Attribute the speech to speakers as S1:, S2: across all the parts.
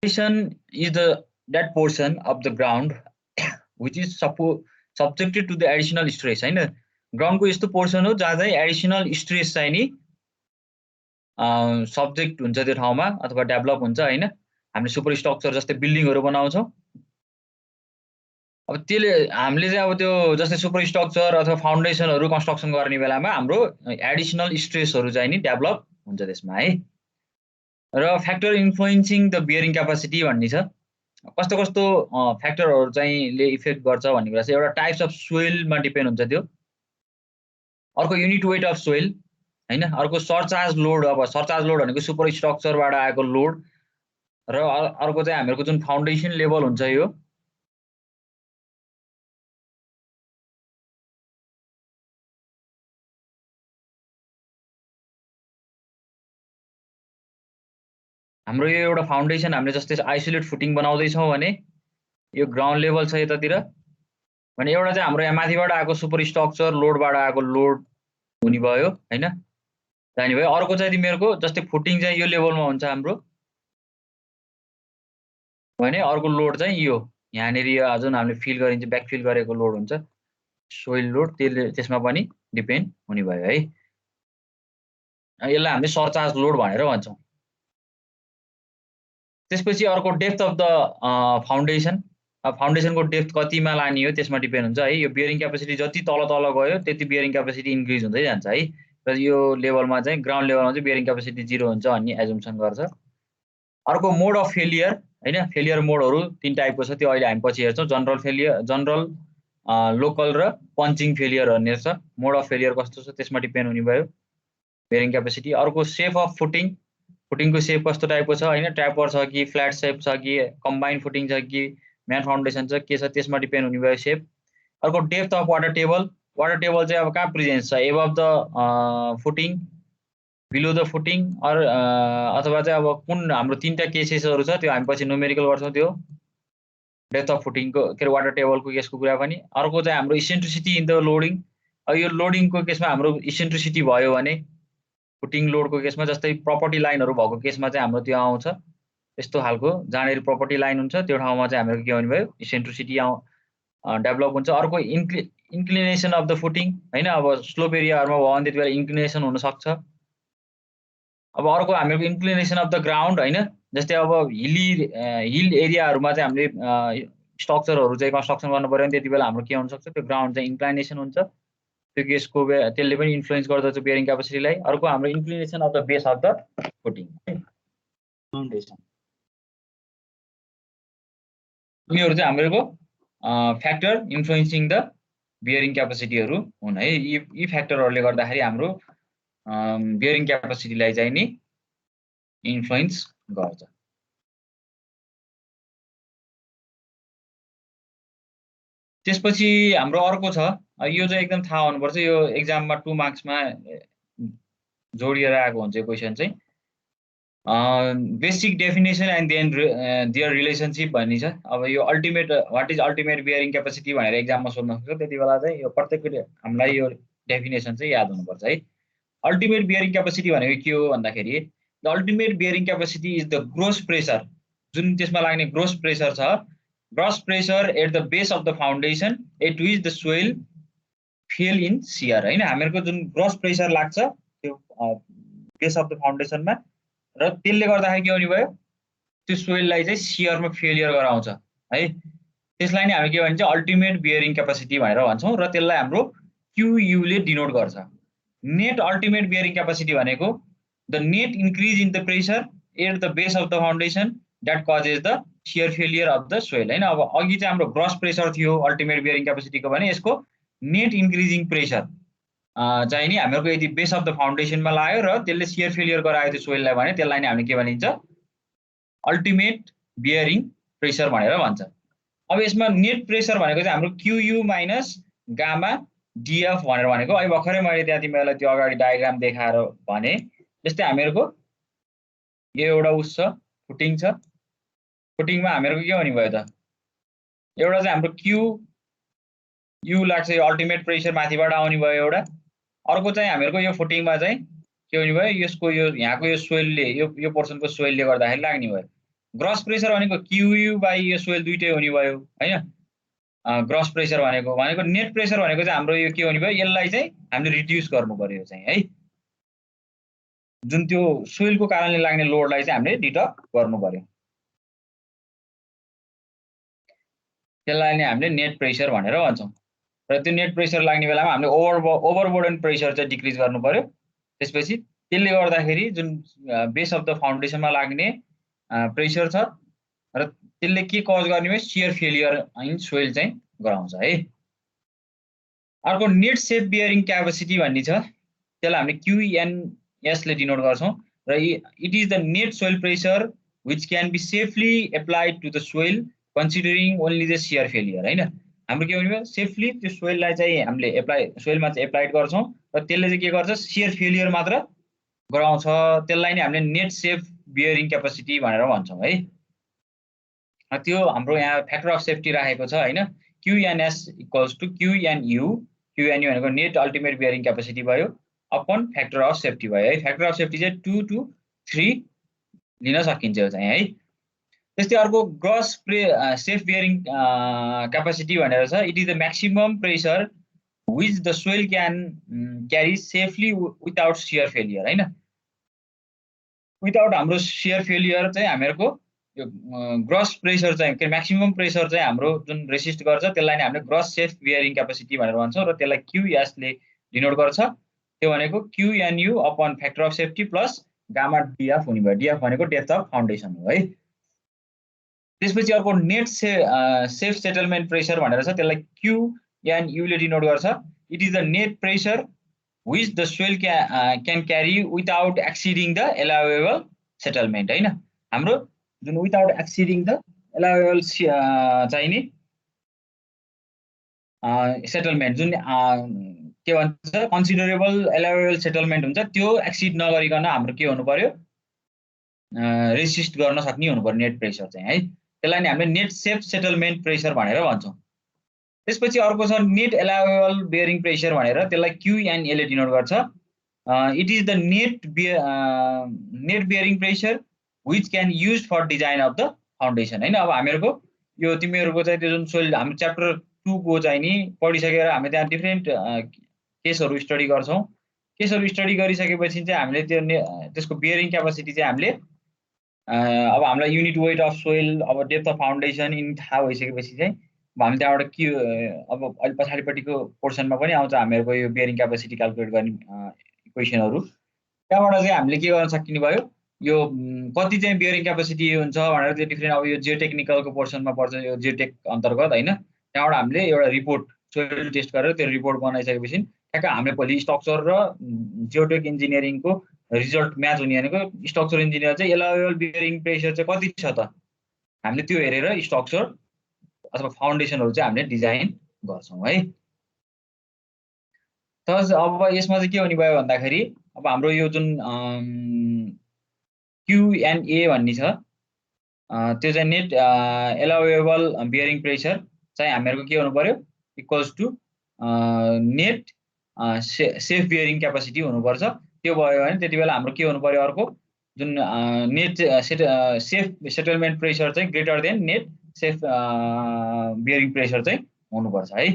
S1: Foundation is that portion of the ground which is subjected to the additional stress हैन ग्राउन्डको यस्तो portion हो जहाँ चाहिँ एडिसनल स्ट्रेस चाहिँ नि सब्जेक्ट हुन्छ त्यो ठाउँमा अथवा डेभलप हुन्छ हैन हामीले सुपर स्ट्रक्चर जस्तै बिल्डिङहरू बनाउँछौँ अब त्यसले हामीले चाहिँ अब त्यो जस्तै सुपर स्ट्रक्चर अथवा फाउन्डेसनहरू कन्स्ट्रक्सन गर्ने बेलामा हाम्रो एडिसनल स्ट्रेसहरू चाहिँ नि डेभलप हुन्छ त्यसमा है र factor influencing the bearing capacity भन्ने छ कस्तो कस्तो फ्याक्टरहरू चाहिँ ले इफेक्ट गर्छ भन्ने कुरा चाहिँ एउटा टाइप्स अफ सोइलमा डिपेन्ड हुन्छ त्यो अर्को युनिट वेट अफ सोइल हैन अर्को सरचार्ज लोड अब सरचार्ज लोड भनेको सुपर स्ट्रक्चरबाट आएको लोड र अर्को चाहिँ हामीहरूको जुन फाउन्डेसन लेभल हुन्छ यो हाम्रो यो एउटा फाउन्डेसन हामीले जस्तै आइसोलेट फुटिङ बनाउँदैछौँ भने यो ग्राउन्ड लेभल छ यतातिर भने एउटा चाहिँ हाम्रो यहाँ माथिबाट आएको सुपर स्ट्रक्चर लोडबाट आएको लोड हुने भयो हैन जाने भयो अर्को चाहिँ तिमीहरूको जस्तै फुटिङ चाहिँ यो लेभलमा हुन्छ हाम्रो भने अर्को लोड चाहिँ यो यहाँनिर यो जुन हामीले फिल गरिन्छ ब्याक फिल गरेको लोड हुन्छ सोइल लोड त्यसले त्यसमा पनि डिपेन्ड हुने भयो है यसलाई हामीले सरचार्ज लोड भनेर भन्छौँ त्यसपछि अर्को डेप्थ अफ द फाउन्डेसन फाउन्डेसनको डेप्थ कतिमा लाने हो त्यसमा डिपेन्ड हुन्छ है यो बियरिङ क्यापेसिटी जति तल तल गयो त्यति बियरिङ क्यापेसिटी इन्क्रिज हुँदै जान्छ है र यो लेभलमा चाहिँ ग्राउन्ड लेभलमा चाहिँ बियरिङ क्यापेसिटी 0 हुन्छ भन्ने एजुम्सन गर्छ अर्को मोड अफ फेलियर हैन फेलियर मोडहरू तीन टाइपको छ त्यो अहिले हामी पछि हेर्छौँ जनरल फेलियर जनरल लोकल र पञ्चिङ फेलियर भन्ने छ मोड अफ फेलियर कस्तो छ त्यसमा डिपेन्ड हुने भयो बियरिङ क्यापेसिटी अर्को सेप अफ फुटिङ फुटिङको सेप कस्तो टाइपको छ हैन ट्यापर छ कि फ्ल्याट सेप छ कि कम्बाइन्ड फुटिङ छ कि म्यान फाउन्डेसन छ के छ त्यसमा डिपेन्ड हुने भयो सेप अर्को डेप्थ अफ वाटर टेबल चाहिँ अब कहाँ प्रेजेन्स छ above the footing below the footing अथवा चाहिँ अब कुन हाम्रो तीनटा केसेसहरू छ त्यो हामी पछि न्युमेरिकल गर्छौँ त्यो डेप्थ अफ फुटिङको के अरे वाटर टेबलको केसको कुरा पनि अर्को चाहिँ हाम्रो इसेन्ट्रिसिटी इन द लोडिङ अब यो लोडिङको केसमा हाम्रो इसेन्ट्रिसिटी भयो भने फुटिङ लोडको केसमा जस्तै प्रपर्टी लाइनहरू भएको केसमा चाहिँ हाम्रो त्यो आउँछ यस्तो खालको जहाँनिर प्रपर्टी लाइन हुन्छ त्यो ठाउँमा चाहिँ हाम्रो के भन्ने भयो इसेन्ट्रिसिटी डेभलप हुन्छ अर्को इन्क्लिनेसन अफ द फुटिङ हैन अब स्लोप एरियाहरूमा भयो भने त्यति बेला इन्क्लिनेसन हुनसक्छ अब अर्को हामीहरूको इन्क्लिनेसन अफ द ग्राउन्ड हैन जस्तै अब हिल एरियाहरूमा चाहिँ हामीले स्ट्रक्चरहरू चाहिँ कन्स्ट्रक्सन गर्नु पर्यो भने त्यति बेला हाम्रो के हुनसक्छ त्यो ग्राउन्ड चाहिँ इन्क्लाइनेसन हुन्छ त्यो केसको त्यसले पनि इन्फ्लुएन्स गर्दछ बियरिङ क्यापेसिटीलाई अर्को हाम्रो inclination of the base of the footing foundation यिनीहरू चाहिँ हामीहरूको फ्याक्टर इन्फ्लुएन्सिङ द बियरिङ क्यापेसिटीहरू हुन् है यी फ्याक्टरहरूले गर्दाखेरि हाम्रो बियरिङ क्यापेसिटीलाई चाहिँ नि इन्फ्लुएन्स गर्छ त्यसपछि हाम्रो अर्को छ यो चाहिँ एकदम थाहा हुनुपर्छ यो एक्जाममा 2 मार्क्समा जोडिएर आएको हुन्छ क्वेसन चाहिँ basic definition and then their relationship भन्ने छ अब यो ultimate what is ultimate bearing capacity भनेर एक्जाममा सोध्न सक्छ त्यति बेला चाहिँ यो प्रत्येक हामीलाई यो डेफिनेसन चाहिँ याद हुनुपर्छ है अल्टिमेट बियरिङ क्यापेसिटी भनेको के हो भन्दाखेरि the ultimate bearing capacity is the gross pressure जुन त्यसमा लाग्ने ग्रोस प्रेसर छ gross pressure at the base of the foundation at which the soil fail in shear हैन हामीहरूको जुन ग्रोस प्रेसर लाग्छ त्यो बेस अफ द फाउन्डेसनमा र त्यसले गर्दाखेरि के हुने भयो त्यो सोइललाई चाहिँ सियरमा फेलियर गराउँछ है त्यसलाई नै हामी के भन्छ अल्टिमेट बियरिङ क्यापेसिटी भनेर भन्छौँ र त्यसलाई हाम्रो QU ले डिनोट गर्छ नेट अल्टिमेट बियरिङ क्यापेसिटी भनेको the net increase in the pressure at the base of the foundation that causes the shear failure of the soil हैन अब अघि चाहिँ हाम्रो ग्रोस प्रेसर थियो अल्टिमेट बियरिङ क्यापेसिटीको भने यसको नेट इन्क्रिजिङ प्रेसर चाहिँ नि हामीहरूको यदि बेस अफ द फाउन्डेसनमा लाग्यो र त्यसले सियर फेलियर गरायो त्यो सोइललाई भने त्यसलाई नै हामीले के भनिन्छ अल्टिमेट बियरिङ प्रेसर भनेर भन्छ अब यसमा नेट प्रेसर भनेको चाहिँ हाम्रो QU माइनस गामा DF भनेर भनेको अहिले भर्खरै मैले त्यहाँ तिमीहरूलाई त्यो अगाडि डायग्राम देखाएर भने जस्तै हामीहरूको यो एउटा उस छ फुटिङ छ फुटिङमा हामीहरूको के हुने भयो त एउटा चाहिँ हाम्रो QU लाग्छ यो अल्टिमेट प्रेसर माथिबाट आउने भयो एउटा अर्को चाहिँ हामीहरूको यो फुटिङमा चाहिँ के हुने भयो यसको यो यहाँको यो सोइलले यो पोर्सनको सोइलले गर्दाखेरि लाग्ने भयो ग्रस प्रेसर भनेको क्यु बाई यो सोइल दुइटै हुने भयो हैन। ग्रस प्रेसर भनेको नेट प्रेसर भनेको चाहिँ हाम्रो यो के हुने भयो, यसलाई चाहिँ हामीले रिड्युस गर्नु पर्यो चाहिँ है, जुन त्यो सोइलको कारणले लाग्ने लोडलाई चाहिँ हामीले डिडक्ट गर्नु पर्यो, त्यसलाई नै हामीले नेट प्रेसर भनेर भन्छौँ। र त्यो नेट प्रेसर लाग्ने बेलामा हामीले ओभरबर्डन प्रेसर चाहिँ डिक्रिज गर्नु पर्यो। त्यसपछि त्यसले गर्दाखेरि जुन बेस अफ द फाउन्डेसनमा लाग्ने प्रेसर छ र त्यसले के कज गर्ने भयो, सियर फेलियर इन सोइल चाहिँ गराउँछ है। अर्को नेट सेफ बियरिङ क्यापेसिटी भन्ने छ, त्यसलाई हामीले QNS ले डिनोट गर्छौँ र it is the net soil pressure which can be safely applied to the soil considering only the shear failure हैन। हाम्रो के भन्यो, सेफली त्यो सोइललाई चाहिँ हामीले सोइलमा चाहिँ एप्लाइड गर्छौँ र त्यसले चाहिँ के गर्छ, सियर फेलियर मात्र गराउँछ, त्यसलाई नै हामीले नेट सेफ बियरिङ क्यापेसिटी भनेर भन्छौँ है। त्यो हाम्रो यहाँ फ्याक्टर अफ सेफ्टी राखेको छ हैन, QNS इक्वल्स टु QNU भनेको नेट अल्टिमेट बियरिङ क्यापेसिटी भयो अपन फ्याक्टर अफ सेफ्टी भयो है। फ्याक्टर अफ सेफ्टी चाहिँ 2 to 3 लिन सकिन्छ चाहिँ है। त्यस्तै अर्को ग्रस सेफ बियरिङ क्यापेसिटी भनेर छ, it is the maximum pressure which the soil can carry safely without shear failure हैन। विदाउट हाम्रो सियर फेलियर चाहिँ हामीहरूको यो ग्रस प्रेसर चाहिँ के म्याक्सिमम प्रेसर चाहिँ हाम्रो जुन रेसिस्ट गर्छ त्यसलाई नै हामीले ग्रस सेफ बियरिङ क्यापेसिटी भनेर भन्छौँ र त्यसलाई QS ले डिनोट गर्छ। त्यो भनेको QNU upon factor of safety plus gamma DF हुने भयो। DF भनेको डेप्थ अफ फाउन्डेसन हो है। त्यसपछि अर्को नेट सेफ सेटलमेन्ट प्रेसर भनेर छ, त्यसलाई QNU ले डिनोट गर्छ। It is the net pressure which the soil can carry without exceeding the allowable settlement हैन। हाम्रो जुन विदाउट एक्सिडिङ द एलाउएबल चाहिने सेटलमेन्ट जुन के भन्छ कन्सिडरेबल एलाउएबल सेटलमेन्ट हुन्छ, त्यो एक्सिड नगरिकन हाम्रो के हुनु पर्यो, रेसिस्ट गर्न सक्ने हुनु पर्यो नेट प्रेसर चाहिँ है। त्यसलाई नै हामीले नेट सेफ सेटलमेन्ट प्रेसर भनेर भन्छौँ। त्यसपछि अर्को छ नेट एलाउएबल बियरिङ प्रेसर भनेर, त्यसलाई QNA ले डिनोट गर्छ। It is the net bearing pressure which can use for design of the foundation हैन। अब हामीहरूको यो तिमीहरूको चाहिँ त्यो जुन सोइल हाम्रो च्याप्टर 2 को चाहिँ नि पढिसकेर हामी त्यहाँ डिफ्रेन्ट केसहरू स्टडी गर्छौँ। केसहरू स्टडी गरिसकेपछि चाहिँ हामीले त्यो त्यसको बियरिङ क्यापेसिटी चाहिँ हामीले अब हामीलाई युनिट वेट अफ सोइल, अब डेप्थ अफ फाउन्डेसन इन थाहा भइसकेपछि चाहिँ हामी त्यहाँबाट के अब अहिले पछाडिपट्टिको पोर्सनमा पनि आउँछ हामीहरूको यो बियरिङ क्यापेसिटी क्याल्कुलेट गर्ने इक्वेसनहरू। त्यहाँबाट चाहिँ हामीले के गर्न सकिने भयो, यो कति चाहिँ बियरिङ क्यापेसिटी हुन्छ भनेर त्यो डिफ्रेन्ट अब यो जियोटेक्निकलको पोर्सनमा पर्छ, यो जियोटेक अन्तर्गत हैन। त्यहाँबाट हामीले एउटा रिपोर्ट सोइल टेस्ट गरेर त्यो रिपोर्ट बनाइसकेपछि ठ्याक्क हामीले भोलि स्ट्रक्चर र जियोटेक इन्जिनियरिङको रिजल्ट म्याच हुने भनेको स्ट्रक्चर इन्जिनियर चाहिँ एलाउएबल बियरिङ प्रेसर चाहिँ कति छ त हामीले त्यो हेरेर स्ट्रक्चर अथवा फाउन्डेसनहरू चाहिँ हामीले डिजाइन गर्छौँ है। त अब यसमा चाहिँ के हुने भयो भन्दाखेरि अब हाम्रो यो जुन QNA भन्ने छ त्यो चाहिँ नेट एलाउएबल बियरिङ प्रेसर चाहिँ हामीहरूको के हुनु पर्यो, equals to net safe bearing capacity हुनुपर्छ। त्यो भयो भने त्यति बेला हाम्रो के हुनु पर्यो, अर्को जुन नेट सेफ सेटलमेन्ट प्रेसर चाहिँ greater than net safe bearing pressure चाहिँ हुनुपर्छ है।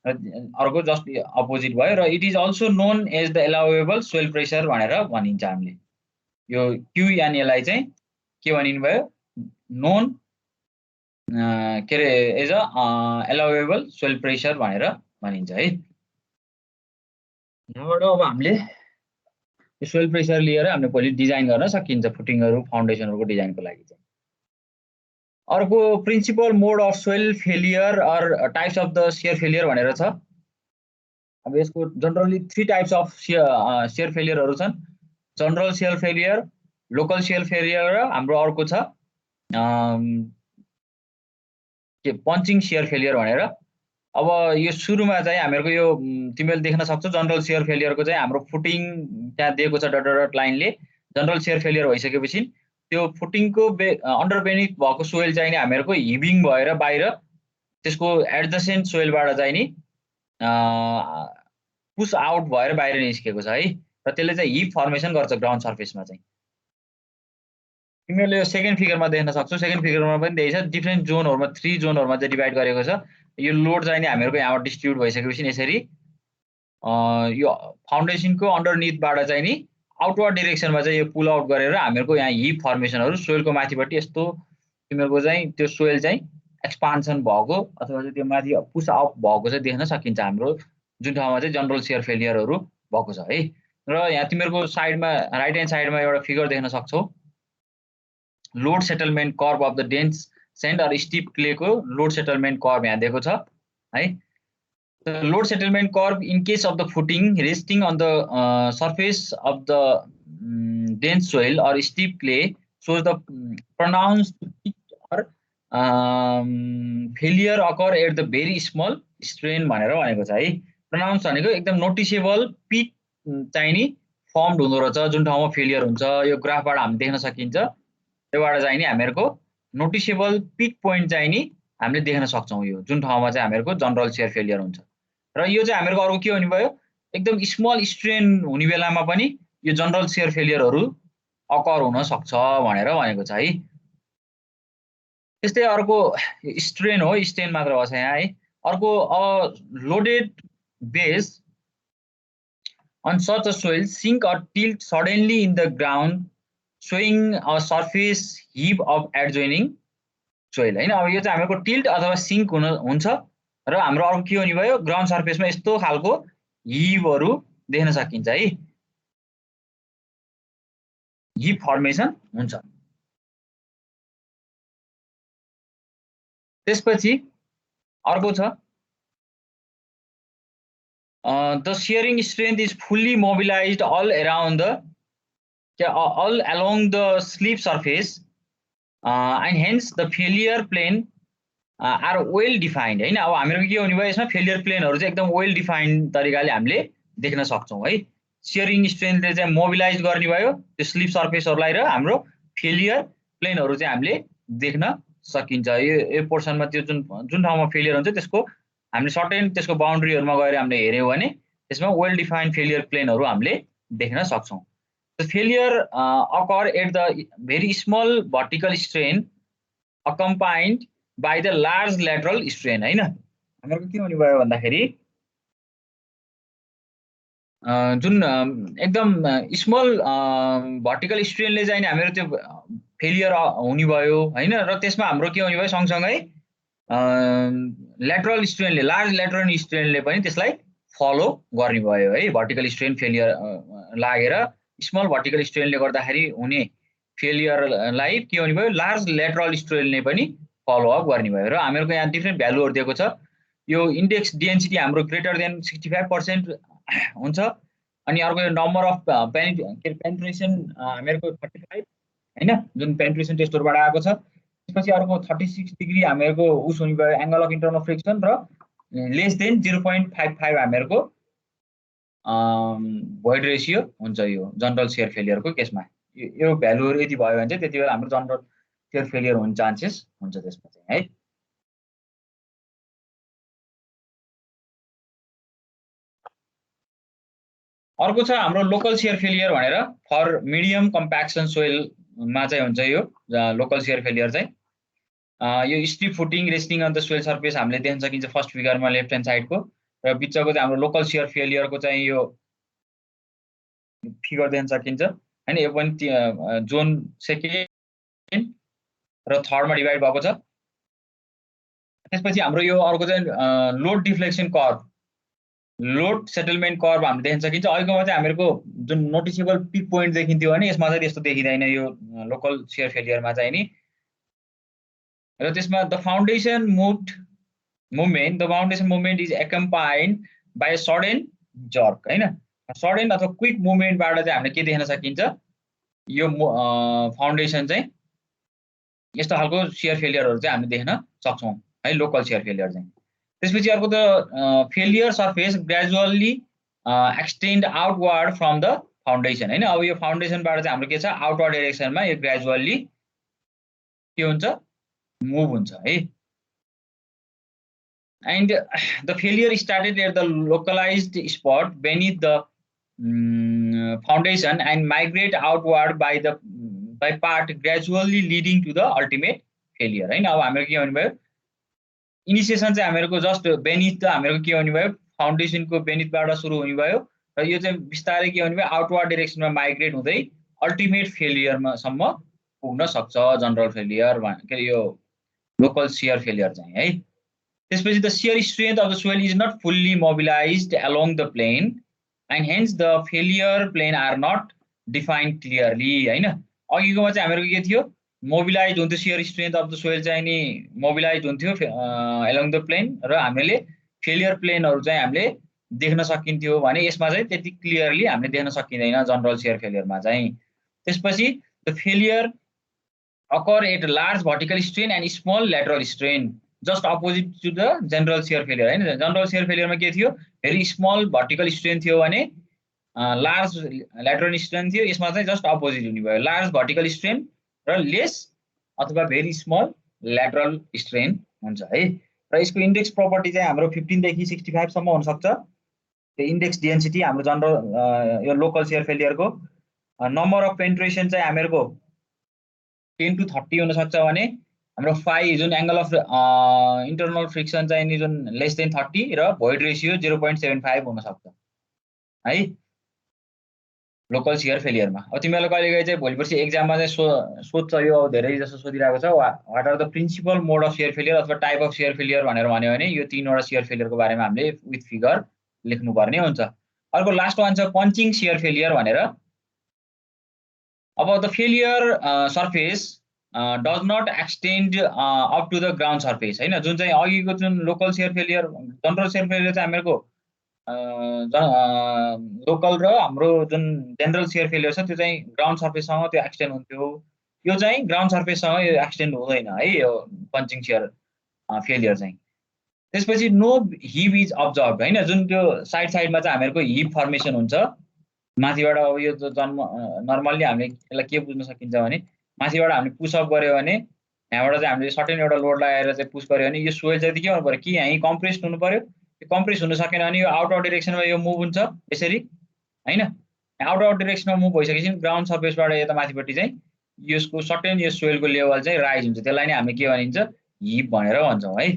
S1: अर्को जस्ट अपोजिट भयो र it is also known as the allowable soil pressure भनेर भनिन्छ हामीले। यो QNA लाई चाहिँ के भनिनु भयो, नोन के अरे एज अ एलाउएबल सोइल प्रेसर भनेर भनिन्छ है। यहाँबाट अब हामीले यो सोइल प्रेसर लिएर हामीले भोलि डिजाइन गर्न सकिन्छ फुटिङहरू फाउन्डेसनहरूको डिजाइनको लागि चाहिँ। अर्को principal mode of soil failure or types of the shear failure भनेर छ। अब यसको जनरली 3 टाइप्स अफ सियर फेलियरहरू छन्, general shear failure, local shear failure र हाम्रो अर्को छ के पन्चिङ सियर फेलियर भनेर। अब यो सुरुमा चाहिँ हामीहरूको यो तिमीले देख्न सक्छौ जनरल सियर फेलियरको चाहिँ हाम्रो फुटिङ त्यहाँ दिएको छ डट डट लाइनले। जनरल सियर फेलियर भइसकेपछि त्यो फुटिङको अन्डरबेनिथ भएको सोइल चाहिँ नि हामीहरूको हिभिङ भएर बाहिर त्यसको एडजसेन्ट सोइलबाट चाहिँ नि पुस आउट भएर बाहिर निस्केको छ है। र त्यसले चाहिँ हिप फर्मेसन गर्छ ग्राउन्ड सर्फेसमा चाहिँ। तिमीहरूले यो सेकेन्ड फिगरमा देख्न सक्छौ। सेकेन्ड फिगरमा पनि त्यही छ, डिफ्रेन्ट जोनहरूमा 3 जोनहरूमा चाहिँ डिभाइड गरेको छ। यो लोड चाहिँ नि हामीहरूको यहाँबाट डिस्ट्रिब्युट भइसकेपछि यसरी यो फाउन्डेसनको अन्डरनिथबाट चाहिँ नि आउटवर्ड डिरेक्सनमा चाहिँ यो पुल आउट गरेर हामीहरूको यहाँ हिप फर्मेसनहरू सोइलको माथिपट्टि यस्तो तिमीहरूको चाहिँ त्यो सोइल चाहिँ एक्सपान्सन भएको अथवा चाहिँ त्यो माथि पुस अप भएको चाहिँ देख्न सकिन्छ हाम्रो जुन ठाउँमा चाहिँ जनरल सेयर फेलियरहरू भएको छ है। र यहाँ तिमीहरूको साइडमा राइट ह्यान्ड साइडमा एउटा फिगर देख्न सक्छौ, load settlement curve of the dense sand or stiff क्लेको लोड सेटलमेन्ट कर्भ यहाँ दिएको छ है। The load settlement curve in case of the footing resting on the surface of the dense soil or steep clay shows the pronounced peak or failure occur at the very small strain भनेर भनेको छ है। Pronounce भनेको एकदम noticeable pick चाहिँ नि firmed हुँदो रहेछ जुन ठाउँमा फेलियर हुन्छ। यो ग्राफबाट हामी देख्न सकिन्छ, त्योबाट चाहिँ नि हामीहरूको नोटिसेबल पिक पोइन्ट चाहिँ नि हामीले देख्न सक्छौँ यो जुन ठाउँमा चाहिँ हामीहरूको जनरल सेयर फेलियर हुन्छ। र यो चाहिँ हामीहरूको अर्को के हुने भयो, एकदम स्मल स्ट्रेन हुने बेलामा पनि यो जनरल सेयर फेलियरहरू अकर हुन सक्छ भनेर भनेको छ है। त्यस्तै अर्को स्ट्रेन हो, स्ट्रेन मात्र भएको छ यहाँ है। अर्को loaded base on such a soil sink or tilt suddenly in the ground showing a surface heave of adjoining soil हैन। अब यो चाहिँ हामीहरूको टिल्ट अथवा सिङ्क हुन्छ र हाम्रो अर्को के हुने भयो, ग्राउन्ड सर्फेसमा यस्तो खालको हिभहरू देख्न सकिन्छ है, हिप फर्मेसन हुन्छ। त्यसपछि अर्को छ the shearing strength is fully mobilized all along the slip surface and hence the failure plane are well defined हैन। अब हामीहरूको के हुने भयो, यसमा फेलियर प्लेनहरू चाहिँ एकदम वेल डिफाइन्ड तरिकाले हामीले देख्न सक्छौँ है। सियरिङ स्ट्रेन्थले चाहिँ मोबिलाइज गर्ने भयो त्यो स्लिप सर्फेसहरूलाई र हाम्रो फेलियर प्लेनहरू चाहिँ हामीले देख्न सकिन्छ। यो पोर्सनमा त्यो जुन ठाउँमा फेलियर हुन्छ त्यसको हामीले सर्टेन त्यसको बाउन्ड्रीहरूमा गएर हामीले हेऱ्यौँ भने त्यसमा वेल डिफाइन्ड फेलियर प्लेनहरू हामीले देख्न सक्छौँ। The failure occur at the very small vertical strain accompanied by the large lateral strain हैन। हामीहरूको के हुने भयो भन्दाखेरि जुन एकदम स्मल भर्टिकल स्ट्रेनले चाहिँ हामीहरू त्यो फेलियर हुने भयो हैन। र त्यसमा हाम्रो के हुने भयो, सँगसँगै ल्याटरल स्ट्रेनले लार्ज ल्याटरल स्ट्रेनले पनि त्यसलाई फलो गर्ने भयो है। भर्टिकल स्ट्रेन फेलियर लागेर स्मल भर्टिकल स्ट्रेनले गर्दाखेरि हुने फेलियरलाई के हुने भयो, लार्ज ल्याटरल स्ट्रेनले पनि फलोअप गर्ने भयो। र हामीहरूको यहाँ डिफ्रेन्ट भ्यालुहरू दिएको छ। यो इन्डेक्स डेन्सिटी हाम्रो ग्रेटर देन 65% हुन्छ। अनि अर्को यो नम्बर अफ पेनिट्रेसन हामीहरूको 35 हैन, जुन पेनिट्रेसन टेस्टहरूबाट आएको छ। त्यसपछि अर्को 36 डिग्री हामीहरूको उस हुने भयो एंगल अफ इन्टर्नल फ्रिक्सन र लेस देन 0.55 हामीहरूको भोइड रेसियो हुन्छ यो जनरल सेयर फेलियरको केसमा। यो भ्यालुहरू यति भयो भने चाहिँ त्यति बेला हाम्रो जनरल सेयर फेलियर हुने चान्सेस हुन्छ त्यसमा चाहिँ है। अर्को छ हाम्रो लोकल सेयर फेलियर भनेर, फर मिडियम कम्प्याक्सन सोइलमा चाहिँ हुन्छ यो लोकल सेयर फेलियर चाहिँ। यो strip footing resting on the soil surface हामीले देख्न सकिन्छ फर्स्ट फिगरमा लेफ्ट ह्यान्ड साइडको। र बिचको चाहिँ हाम्रो लोकल सेयर फेलियरको चाहिँ यो फिगर देख्न सकिन्छ हैन। यो पनि जोन सेकेन्ड र थर्डमा डिभाइड भएको छ। त्यसपछि हाम्रो यो अर्को चाहिँ load deflection curve, load settlement curve हामीले देख्न सकिन्छ। अहिलेकोमा चाहिँ हामीहरूको जुन नोटिसेबल पिक पोइन्ट देखिन्थ्यो भने यसमा चाहिँ त्यस्तो देखिँदैन यो लोकल सेयर फेलियरमा चाहिँ नि। र त्यसमा the foundation movement is accompanied by sudden jerk हैन। सडन अथवा क्विक मुभमेन्टबाट चाहिँ हामीले के देख्न सकिन्छ, यो फाउन्डेसन चाहिँ यस्तो खालको सेयर फेलियरहरू चाहिँ हामीले देख्न सक्छौँ है, लोकल सेयर फेलियर चाहिँ। त्यसपछि अर्को त failure surface gradually extend outward from the foundation हैन। अब यो फाउन्डेसनबाट चाहिँ हाम्रो के छ, आउटवर्ड डाइरेक्सनमा यो ग्रेजुअली के हुन्छ, मुभ हुन्छ है। And the failure started at the localised spot beneath the foundation and migrate outward by the by part gradually leading to the ultimate failure हैन। अब हामीहरु के भन्नु भयो इनिसिएसन चाहिँ हामीहरुको जस्ट बेनिथ त हामीहरुको के भन्नु भयो फाउन्डेसनको बेनिथबाट सुरु हुने भयो र यो चाहिँ बिस्तारै के भन्नु भयो आउटवर्ड डाइरेक्सनमा माइग्रेट हुँदै अल्टिमेट फेलियरमा सम्म पुग्न सक्छ जनरल फेलियर के यो लोकल शियर फेलियर चाहिँ है। त्यसपछि the shear strength of the soil is not fully mobilised along the plane and hence the failure plane are not defined clearly हैन। अघिकोमा चाहिँ हामीहरुको के थियो मोबिलाइज हुन्थ्यो shear strength of the soil चाहिँ नि मोबिलाइज हुन्थ्यो अलोङ द प्लेन र हामीले फेलियर प्लेनहरु चाहिँ हामीले देख्न सकिन्थ्यो भने यसमा चाहिँ त्यति क्लियरली हामीले देख्न सकिँदैन जनरल शियर फेलियरमा चाहिँ। त्यसपछि the failure occur at large vertical strain and small lateral strain just opposite to the general shear failure हैन। जनरल शियर फेलियरमा के थियो भेरी स्मल भर्टिकल स्ट्रेन थियो भने लार्ज ल्याटरल स्ट्रेन थियो। यसमा चाहिँ जस्ट अपोजिट हुने भयो लार्ज भर्टिकल स्ट्रेन र लेस अथवा भेरी स्मल ल्याटरल स्ट्रेन हुन्छ है। र यसको इन्डेक्स प्रोपर्टी चाहिँ हाम्रो 15 देखि 65 सम्म हुन सक्छ। त्यो इन्डेक्स डेन्सिटी हाम्रो जनरल यो लोकल शियर फेलियरको नम्बर अफ पेनिट्रेसन चाहिँ हामीहरुको 10 to 30 हुन सक्छ भने हाम्रो फाइ जुन एंगल अफ इन्टरनल फ्रिक्सन चाहिँ नि जुन लेस देन 30 र भोइड रेशियो 0.75 हुन सक्छ है लोकल शियर फेलियरमा। अब तिमीहरुले कहिलेकाहीँ चाहिँ भोलिपर्सि एक्जाममा चाहिँ सोध्छ यो धेरै जसो सोधिरहेको छ what are the principal mode of shear failure अथवा टाइप अफ शियर फेलियर भनेर भन्यो भने यो तीनवटा शियर फेलियरको बारेमा हामीले विथ फिगर लेख्नुपर्ने हुन्छ। अर्को लास्ट वान छ पञ्चिङ शियर फेलियर भनेर। अब the failure surface does not extend up to the ground surface हैन। जुन चाहिँ अघिको जुन local shear failure general shear failure चाहिँ हामीहरुको लोकल र हाम्रो जुन जनरल शियर फेलियर छ त्यो चाहिँ ग्राउन्ड सर्फेससँग त्यो एक्सटेन्ड हुन्थ्यो। यो चाहिँ ग्राउन्ड सर्फेससँग यो एक्सटेन्ड हुँदैन है यो पञ्चिङ शियर फेलियर चाहिँ। त्यसपछि नो हिप इज अब्जर्भड हैन। जुन त्यो साइडमा चाहिँ हामीहरुको हिप फर्मेसन हुन्छ माथिबाट। अब यो जन्म नर्मल्ली हामीले यसलाई के बुझ्न सकिन्छ भने माथिबाट हामीले पुश अप गर्यो भने यहाँबाट चाहिँ हामीले सर्टेन एउटा लोड लगाएर चाहिँ पुश गर्यो भने यो सोइल चाहिँ के हुनु पर्यो कि यही कम्प्रेस्ड हुनु पर्यो। त्यो कम्प्रेस हुन सकेन भने यो आउटवर्ड डाइरेक्सनमा यो मुभ हुन्छ यसरी हैन। आउटवर्ड डाइरेक्सनमा मुभ भइसकेपछि ग्राउन्ड सर्फेसबाट यता माथिपट्टि चाहिँ यसको सर्टेन यो सोइलको लेभल चाहिँ राइज हुन्छ। त्यसलाई नै हामी के भनिन्छ हिप भनेर भन्छौं है।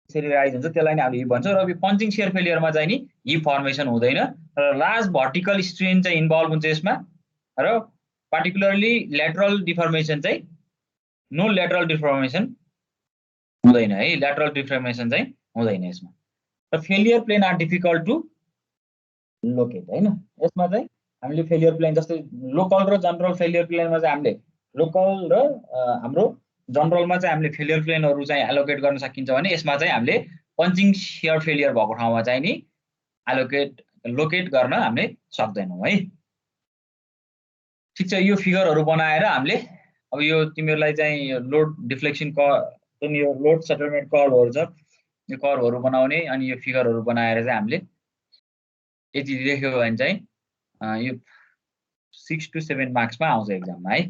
S1: यसरी राइज हुन्छ त्यसलाई नै हामीले हिप भन्छौं। र पञ्चिङ शियर फेलियरमा चाहिँ नि हिप फर्मेसन हुँदैन र लार्ज भर्टिकल स्ट्रेन चाहिँ इन्भल्भ हुन्छ यसमा र पार्टिकुलरली ल्याटरल डिफर्मेसन चाहिँ नो ल्याटरल डिफर्मेसन हुँदैन है। ल्याटरल डिफर्मेसन चाहिँ हुँदैन यसमा। र failure plane are difficult to locate हैन। यसमा चाहिँ हामीले फेलियर प्लेन जस्तै लोकल र जनरल फेलियर प्लेनमा चाहिँ हामीले लोकल र हाम्रो जनरलमा चाहिँ हामीले फेलियर प्लेनहरु चाहिँ एलोकेट गर्न सकिन्छ भने यसमा चाहिँ हामीले पञ्चिङ शियर फेलियर भएको ठाउँमा चाहिँ नि लोकेट गर्न हामीले सक्दैनौं है। ठीक छ यो फिगरहरु बनाएर हामीले अब यो तिमीहरुलाई चाहिँ लोड डिफ्लेक्सन जुन यो लोड सेटलमेन्ट कर्भहरु छ यो कर्भहरु बनाउने अनि यो फिगरहरु बनाएर चाहिँ हामीले यति लेख्यो भने चाहिँ यो 6 to 7 मार्क्समा आउँछ एक्जाममा है।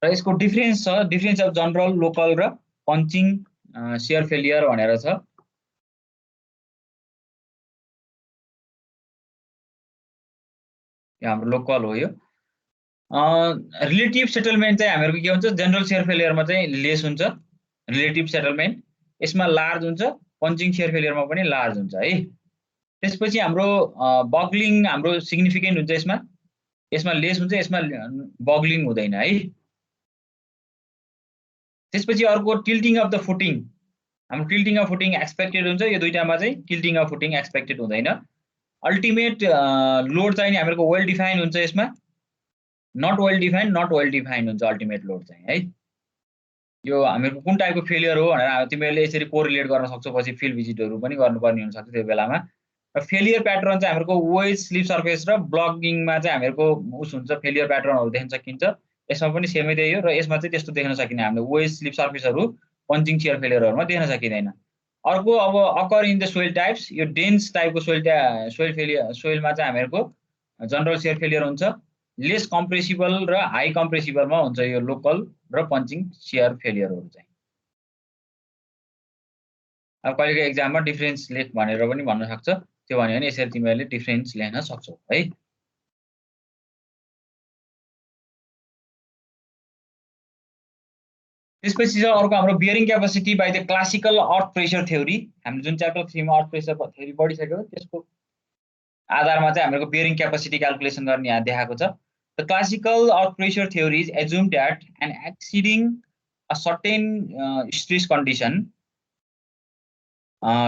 S1: र यसको डिफरेन्स छ डिफरेन्स अफ जनरल लोकल र पञ्चिङ शियर फेलियर भनेर छ। यो हाम्रो लोकल हो। यो रिलेटिभ सेटलमेन्ट चाहिँ हामीहरुको के हुन्छ जनरल शियर फेलियरमा चाहिँ लेस हुन्छ रिलेटिभ सेटलमेन्ट यसमा लार्ज हुन्छ पञ्चिङ शियर फेलियरमा पनि लार्ज हुन्छ है। त्यसपछि हाम्रो बग्लिङ हाम्रो सिग्निफिकेन्ट हुन्छ यसमा यसमा लेस हुन्छ यसमा बग्लिङ हुँदैन है। त्यसपछि अर्को टिल्टिङ अफ द फुटिङ हाम्रो टिल्टिङ अफ फुटिङ एक्सपेक्टेड हुन्छ। यो दुईटामा चाहिँ टिल्टिङ अफ फुटिङ एक्सपेक्टेड हुँदैन। अल्टिमेट लोड चाहिँ नि हामीहरुको वेल डिफाइन हुन्छ यसमा नट वेल डिफाइन्ड हुन्छ अल्टिमेट लोड चाहिँ है। यो हामीहरुको कुन टाइपको फेलियर हो भनेर तिमीहरुले यसरी कोरिलेट गर्न सक्छौ पछि फिल्ड भिजिटहरु पनि गर्नुपर्ने हुन्छ त्यो बेलामा। र फेलियर प्याटर्न चाहिँ हामीहरुको वेज स्लिप सर्फेस र ब्लगिङमा चाहिँ हामीहरुको उस हुन्छ फेलियर प्याटर्नहरु देख्न सकिन्छ। यसमा पनि सेमै त्यही हो र यसमा चाहिँ त्यस्तो देख्न सकिने हामीले वेज स्लिप सर्फेसहरु पञ्चिङ शियर फेलियरहरुमा देख्न सकिदैन। अर्को अब occur in the soil types यो डेन्स टाइपको सोइलमा चाहिँ हामीहरुको जनरल शियर फेलियर हुन्छ। लेस कम्प्रेसिबल र हाई कम्प्रेसिबलमा हुन्छ यो लोकल र पञ्चिङ शियर फेलियरहरु चाहिँ। अब कहिलेको एक्जाममा डिफरेन्स लेख भनेर पनि भन्न सक्छ त्यो भन्यो भने यसरी तिमीहरुले डिफरेन्स लेख्न सक्छौ है। त्यसपछि चाहिँ अर्को हाम्रो bearing capacity by the classical earth pressure theory. हामीले जुन च्याप्टर 3 मा अर्थ प्रेसर थ्योरी पढिसक्यौँ त्यसको आधारमा चाहिँ हाम्रो बियरिङ क्यापेसिटी क्याल्कुलेसन गर्ने यहाँ देखाएको छ। The classical earth pressure theories assume that an exceeding a certain stress condition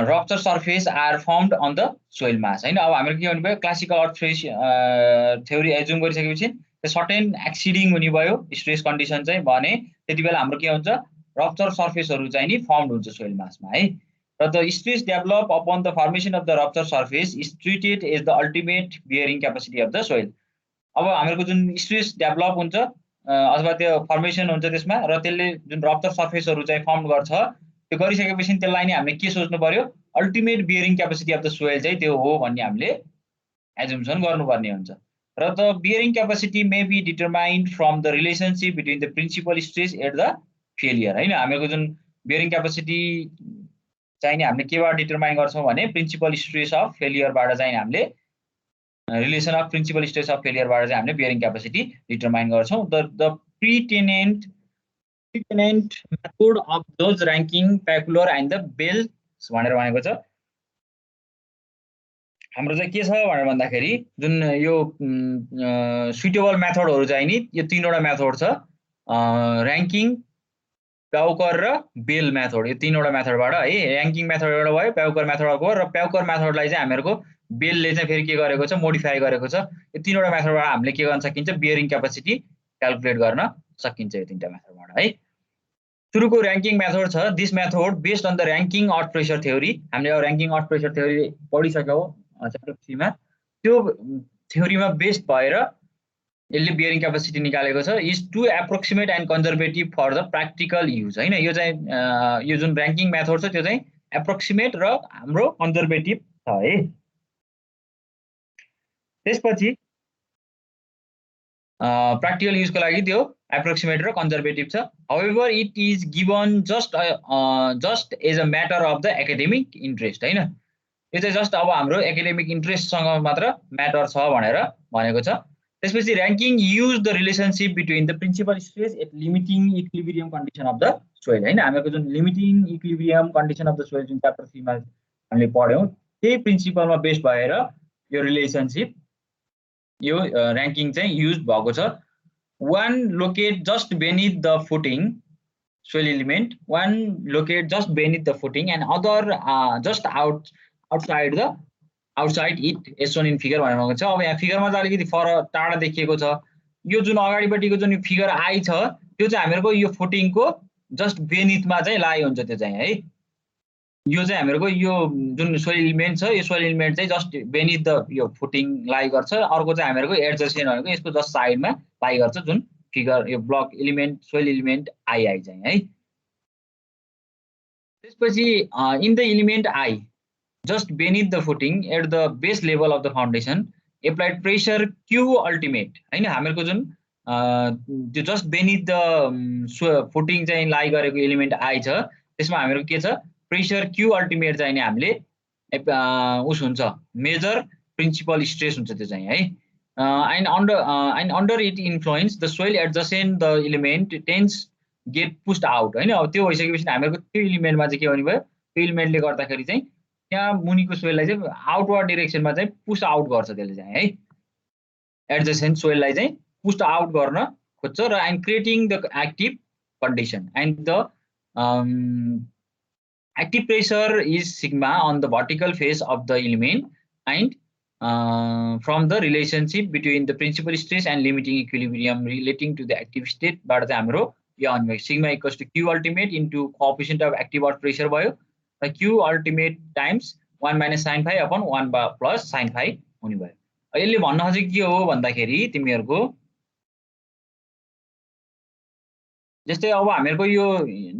S1: rupture surface are formed on the soil mass हैन। अब हाम्रो के भन्नु भयो classical earth pressure theory assume गरिसकेपछि त्यो सर्टेन एक्सिडिङ हुने भयो स्ट्रेस कन्डिसन चाहिँ भने त्यति बेला हाम्रो के हुन्छ रप्चर सर्फेसहरू चाहिँ नि फर्मड हुन्छ सोइल मासमा है। र the stress develop upon the formation of the rupture surface is treated as the ultimate bearing capacity of the soil. अब हाम्रो जुन स्ट्रेस डेभलप हुन्छ अथवा त्यो फर्मेसन हुन्छ त्यसमा र त्यसले जुन रप्चर सर्फेसहरू चाहिँ फर्म गर्छ त्यो गरिसकेपछि त्यसलाई नि हामीले के सोच्नु पर्यो ultimate bearing capacity of the soil चाहिँ त्यो हो भन्ने हामीले एजुम्सन गर्नुपर्ने हुन्छ। र the bearing capacity may be determined from the relationship between the principal stress at the failure हैन। हाम्रो जुन बियरिङ क्यापेसिटी चाहिँ नि हामीले केबाट डिटरमाइन गर्छौँ भने प्रिन्सिपल स्ट्रेस अफ फेलियरबाट चाहिँ हामीले relation of principal stress of फेलियरबाट चाहिँ हामीले बियरिङ क्यापेसिटी डिटरमाइन गर्छौँ। The pertinent method of those Rankine Pauker and the Bell's भनेर भनेको छ। हाम्रो चाहिँ के छ भनेर भन्दाखेरि जुन यो सुइटेबल मेथडहरू चाहिँ नि यो तीनवटा मेथड छ र्याङ्किङ प्याउकर र बेल मेथड। यो तीनवटा मेथडबाट है र्याङ्किङ मेथड एउटा भयो प्याउकर मेथड अर्को र प्याउकर मेथडलाई चाहिँ हामीहरूको बेलले चाहिँ फेरि के गरेको छ मोडिफाई गरेको छ। यो तीनवटा मेथडबाट हामीले के गर्न सकिन्छ बियरिङ क्यापेसिटी क्याल्कुलेट गर्न सकिन्छ यो तीनटा मेथडबाट है। सुरुको र्याङ्किङ मेथड छ this method based on the Rankine earth pressure theory. हामीले अब र्याङ्किङ अर्थ प्रेसर थ्योरी पढिसक्यौँ च्याप्टर 3 मा। त्यो थ्योरीमा बेस्ड भएर यसले बियरिङ क्यापेसिटी निकालेको छ is to approximate and conservative for the practical use हैन। यो चाहिँ यो जुन र्याङ्किङ मेथड छ त्यो चाहिँ एप्रोक्सिमेट र हाम्रो कन्जर्भेटिभ छ है। त्यसपछि प्र्याक्टिकल युजको लागि त्यो एप्रोक्सिमेट र कन्जर्भेटिभ छ। However it is given just as a matter of the academic interest हैन। यो चाहिँ जस्ट अब हाम्रो एकाडेमिक इन्ट्रेस्टसँग मात्र म्याटर छ भनेर भनेको छ। त्यसपछि Rankine use the relationship between the principal stress at limiting equilibrium condition of the soil हैन। हाम्रो जुन limiting equilibrium condition of the soil जुन च्याप्टर 3 मा हामीले पढ्यौँ त्यही प्रिन्सिपलमा बेस्ड भएर यो रिलेसनशिप यो र्याङ्किङ चाहिँ युज भएको छ। One locate just beneath the footing soil element one locate just beneath the footing and other just outside it as shown in figure भनेर भनेको छ। अब यहाँ फिगरमा चाहिँ अलिकति फरक टाढा देखिएको छ। यो जुन अगाडिपट्टिको जुन फिगर आई छ त्यो चाहिँ हामीहरूको यो फुटिङको जस्ट बेनिथमा चाहिँ लाई हुन्छ त्यो चाहिँ है। यो चाहिँ हामीहरूको यो जुन सोइल एलिमेन्ट छ यो सोइल एलिमेन्ट चाहिँ जस्ट बेनिथ द यो फुटिङ लाई गर्छ। अर्को चाहिँ हामीहरूको एडजसेन्ट भनेको यसको जस्ट साइडमा लाई गर्छ जुन फिगर यो block element soil element I चाहिँ है। त्यसपछि in the element I just beneath the footing at the base level of the foundation applied pressure Q ultimate हैन। हामीहरूको जुन त्यो जस्ट बेनिथ द फुटिङ चाहिँ लाई गरेको एलिमेन्ट आई छ त्यसमा हामीहरूको के छ प्रेसर Q अल्टिमेट चाहिँ नि हामीले उस हुन्छ मेजर प्रिन्सिपल स्ट्रेस हुन्छ त्यो चाहिँ है। And under it influence the soil adjacent the element tends get pushed out हैन। अब त्यो भइसकेपछि हामीहरूको त्यो एलिमेन्टमा चाहिँ के भन्नु भयो त्यो एलिमेन्टले गर्दाखेरि चाहिँ त्यहाँ मुनिको सोइललाई चाहिँ आउटवर्ड डिरेक्सनमा चाहिँ पुस्ट आउट गर्छ त्यसले चाहिँ है। एडजसेन्ट सोइललाई चाहिँ पुस्ट आउट गर्न खोज्छ र and creating the active condition and the active pressure is sigma on the vertical face of the element and from the relationship between the principal stress and limiting equilibrium relating to the active स्टेटबाट चाहिँ हाम्रो यो अन्वय sigma equals to Q ultimate into coefficient of active earth pressure भयो र Q ultimate times 1 minus sine phi upon 1 plus sine phi हुने भयो। यसले भन्न खोजेको के हो भन्दाखेरि तिमीहरूको जस्तै अब हामीहरूको यो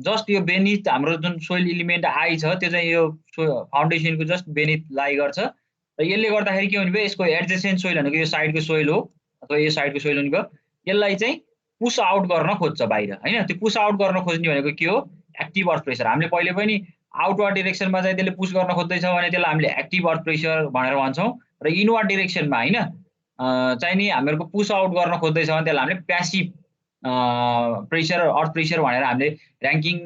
S1: जस्ट यो बेनिथ हाम्रो जुन सोइल एलिमेन्ट आई छ त्यो चाहिँ यो फाउन्डेसनको जस्ट बेनिथ लाई गर्छ र यसले गर्दाखेरि के हुने भयो यसको एडजेसेन्ट सोइल भनेको यो साइडको सोइल हो अथवा यो साइडको सोइल हुने भयो। यसलाई चाहिँ पुश आउट गर्न खोज्छ बाहिर हैन। त्यो पुश आउट गर्न खोज्ने भनेको के हो एक्टिभ अर्थ प्रेसर। हामीले पहिले पनि आउटवर्ड डिरेक्सनमा चाहिँ त्यसले पुश गर्न खोज्दैछ भने त्यसलाई हामीले एक्टिभ अर्थ प्रेसर भनेर भन्छौँ र इनवर्ड डिरेक्सनमा हैन चाहिँ नि हामीहरूको पुश आउट गर्न खोज्दैछ भने त्यसलाई हामीले प्यासिभ प्रेसर अर्थ प्रेसर भनेर हामीले र्याङ्किङ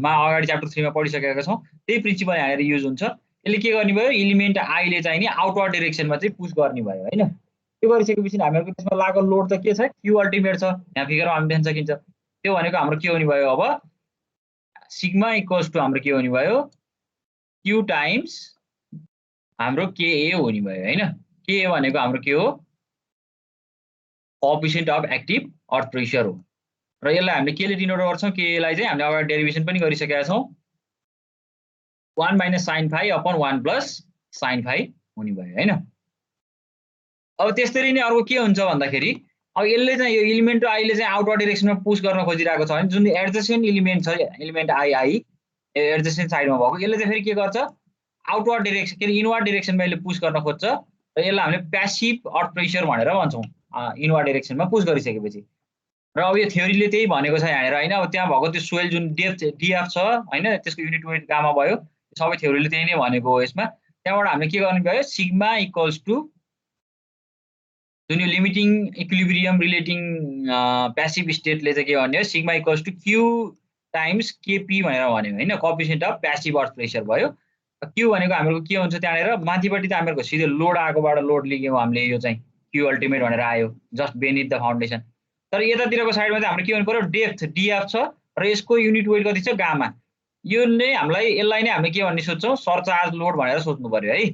S1: मा अगाडि च्याप्टर 3 मा पढिसकेका छौँ। त्यही प्रिन्सिपल यहाँनिर युज हुन्छ। यसले के गर्ने भयो, एलिमेन्ट आईले चाहिँ नि आउटवर्ड डिरेक्सनमा चाहिँ पुश गर्ने भयो हैन। त्यो गरिसकेपछि हामीहरुको त्यसमा लागेको लोड त के छ, क्यू अल्टिमेट छ। यहाँ फिगरमा हामी देख्न सकिन्छ। त्यो भनेको हाम्रो के हुने भयो, अब सिग्मा इक्वल्स टु हाम्रो के हुने भयो, क्यू टाइम्स हाम्रो केए हुने भयो हैन। केए भनेको हाम्रो के हो, coefficient of active earth pressure हो। र यसलाई हामीले केले डिनोट गर्छौँ, केलाई चाहिँ हामीले अगाडि डेरिभेसन पनि गरिसकेका छौँ। 1 - sin phi upon 1 + sin phi हुने भयो हैन। अब त्यसरी नै अर्को के हुन्छ भन्दाखेरि, अब यसले चाहिँ यो एलिमेन्ट आईले चाहिँ आउटवर्ड डिरेक्सनमा पुश गर्न खोजिरहेको छ भने जुन एडजेसेन्ट एलिमेन्ट छ, एलिमेन्ट आई एडजेसेन्ट साइडमा भएको, यसले चाहिँ फेरि के गर्छ, आउटवर्ड डिरेक्सन के इनवर्ड डिरेक्सनमा यसले पुश गर्न खोज्छ र यसलाई हामीले प्यासिभ अर्थ प्रेसर भनेर भन्छौँ इनवर्ड डिरेक्सनमा पुश गरिसकेपछि। र अब यो थ्योरीले त्यही भनेको छ यहाँनिर हैन। अब त्यहाँ भएको त्यो सोइल जुन डेप्थ डीएफ छ हैन, त्यसको युनिट वेट गामा भयो, सबै थ्योरीले त्यही नै भनेको हो यसमा। त्यहाँबाट हामीले के गर्ने भयो, सिग्मा इक्वल्स टु जुन यो लिमिटिङ इक्विलिब्रियम रिलेटिङ प्यासिभ स्टेटले चाहिँ के भन्यो, sigma equals to q times KP भनेर भन्यो हैन, coefficient of passive earth pressure भयो। क्यू भनेको हाम्रो के हुन्छ त्यहाँनिर, माथिपट्टि त हाम्रो सिधै लोड आएकोबाट लोड लियौँ हामीले, यो चाहिँ क्यू अल्टिमेट भनेर आयो जस्ट बेनिथ द फाउन्डेसन। तर यतातिरको साइडमा चाहिँ हाम्रो के भन्नु पर्यो, डेप्थ डीएफ छ र यसको युनिट वेट कति छ, गामा। यो नै हामीलाई यसलाई नै हामीले के भन्ने सोच्छौँ, सरचार्ज लोड भनेर सोच्नु पर्यो है।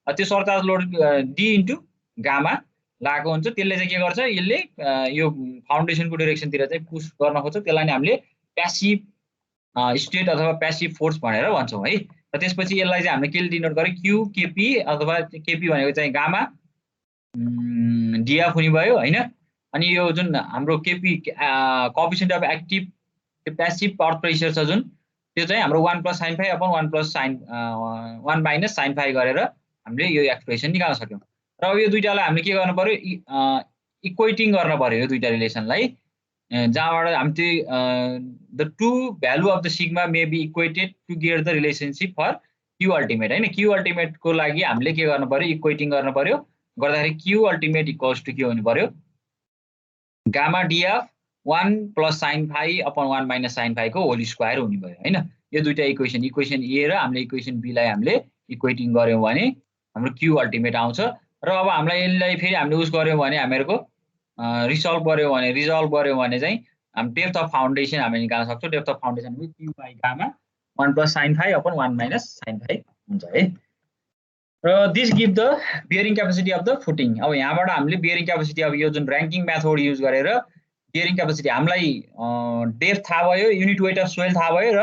S1: त्यो surcharge load D into gamma लागेको हुन्छ। त्यसले चाहिँ के गर्छ, यसले यो फाउन्डेसनको डिरेक्सनतिर चाहिँ पुश गर्न खोज्छ। त्यसलाई नै हामीले प्यासिभ स्टेट अथवा प्यासिभ फोर्स भनेर भन्छौँ है। र त्यसपछि यसलाई चाहिँ हामीले के डिनोट गर्यो, क्यू केपी अथवा केपी भनेको चाहिँ गामा डीएफ हुने भयो हैन। अनि यो जुन हाम्रो KP coefficient of active passive earth pressure छ जुन, त्यो चाहिँ हाम्रो 1 + sin phi upon 1 + sin 1 - sin phi गरेर हामीले यो एक्सप्रेसन निकाल्न सक्यौँ। र अब यो दुईटालाई हामीले के गर्नु पर्यो, इक्वेटिङ गर्न पर्यो यो दुईटा रिलेसनलाई, जहाँबाट हामी त्यो the two value of the sigma may be equated to get the relationship for q ultimate हैन। क्यू अल्टिमेटको लागि हामीले के गर्नु पर्यो, इक्वेटिङ गर्न पर्यो। गर्दाखेरि क्यू अल्टिमेट इक्वल्स टु के हुनु पर्यो, gamma DF 1 + sin phi upon 1 - sin phi को होल स्क्वायर हुने भयो हैन। यो दुईटा इक्वेसन ए र हामीले इक्वेसन बी लाई हामीले इक्वेटिङ गर्यौँ भने हाम्रो क्यू अल्टिमेट आउँछ। र अब हामीलाई यसलाई फेरि हामीले उस गर्यौँ भने हामीहरुको रिजल्भ गर्यौँ भने चाहिँ हामी डेप्थ अफ फाउन्डेसन हामीले निकाल्न सक्छौँ। Depth of foundation q by gamma 1 + sin phi upon 1 - sin phi हुन्छ है। र this give the bearing capacity of the footing. अब यहाँबाट हामीले बियरिङ क्यापेसिटी अब यो जुन र्याङ्किङ मेथड युज गरेर बियरिङ क्यापेसिटी हामीलाई डेप्थ थाहा भयो, युनिट वेट अफ सोइल थाहा भयो र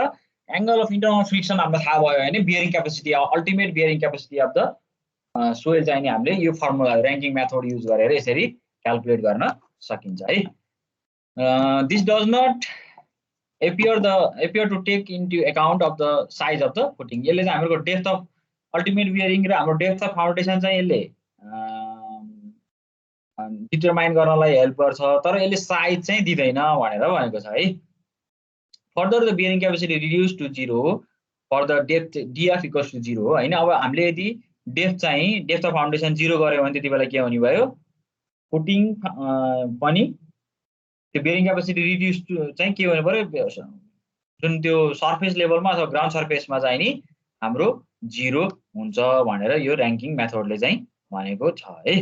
S1: एंगल अफ इन्टरनल फ्रिक्सन हामीलाई थाहा भयो भने bearing capacity ultimate bearing capacity of the soil चाहिँ नि हामीले यो फर्मुला र्याङ्किङ मेथड युज गरेर यसरी क्याल्कुलेट गर्न सकिन्छ है। This does not appear to take into account of the size of the footing। यसले चाहिँ हाम्रो डेप्थ अफ अल्टिमेट बियरिङ र हाम्रो डेप्थ अफ फाउन्डेसन चाहिँ यसले डिटरमाइन गर्नलाई हेल्प गर्छ, तर यसले साइज चाहिँ दिँदैन भनेर भनेको छ है। Further the bearing capacity reduce to 0 for the depth DF equals to 0 हैन। अब हामीले यदि डेप्थ अफ फाउन्डेसन 0 गर्यो भने त्यति बेला के हुने भयो, फुटिङ पनि त्यो बियरिङ क्यापेसिटी रिड्युस चाहिँ के हुनु पर्यो, जुन त्यो सर्फेस लेभलमा अथवा ग्राउन्ड सर्फेसमा चाहिँ नि हाम्रो 0 हुन्छ भनेर यो र्याङ्किङ मेथडले चाहिँ भनेको छ है।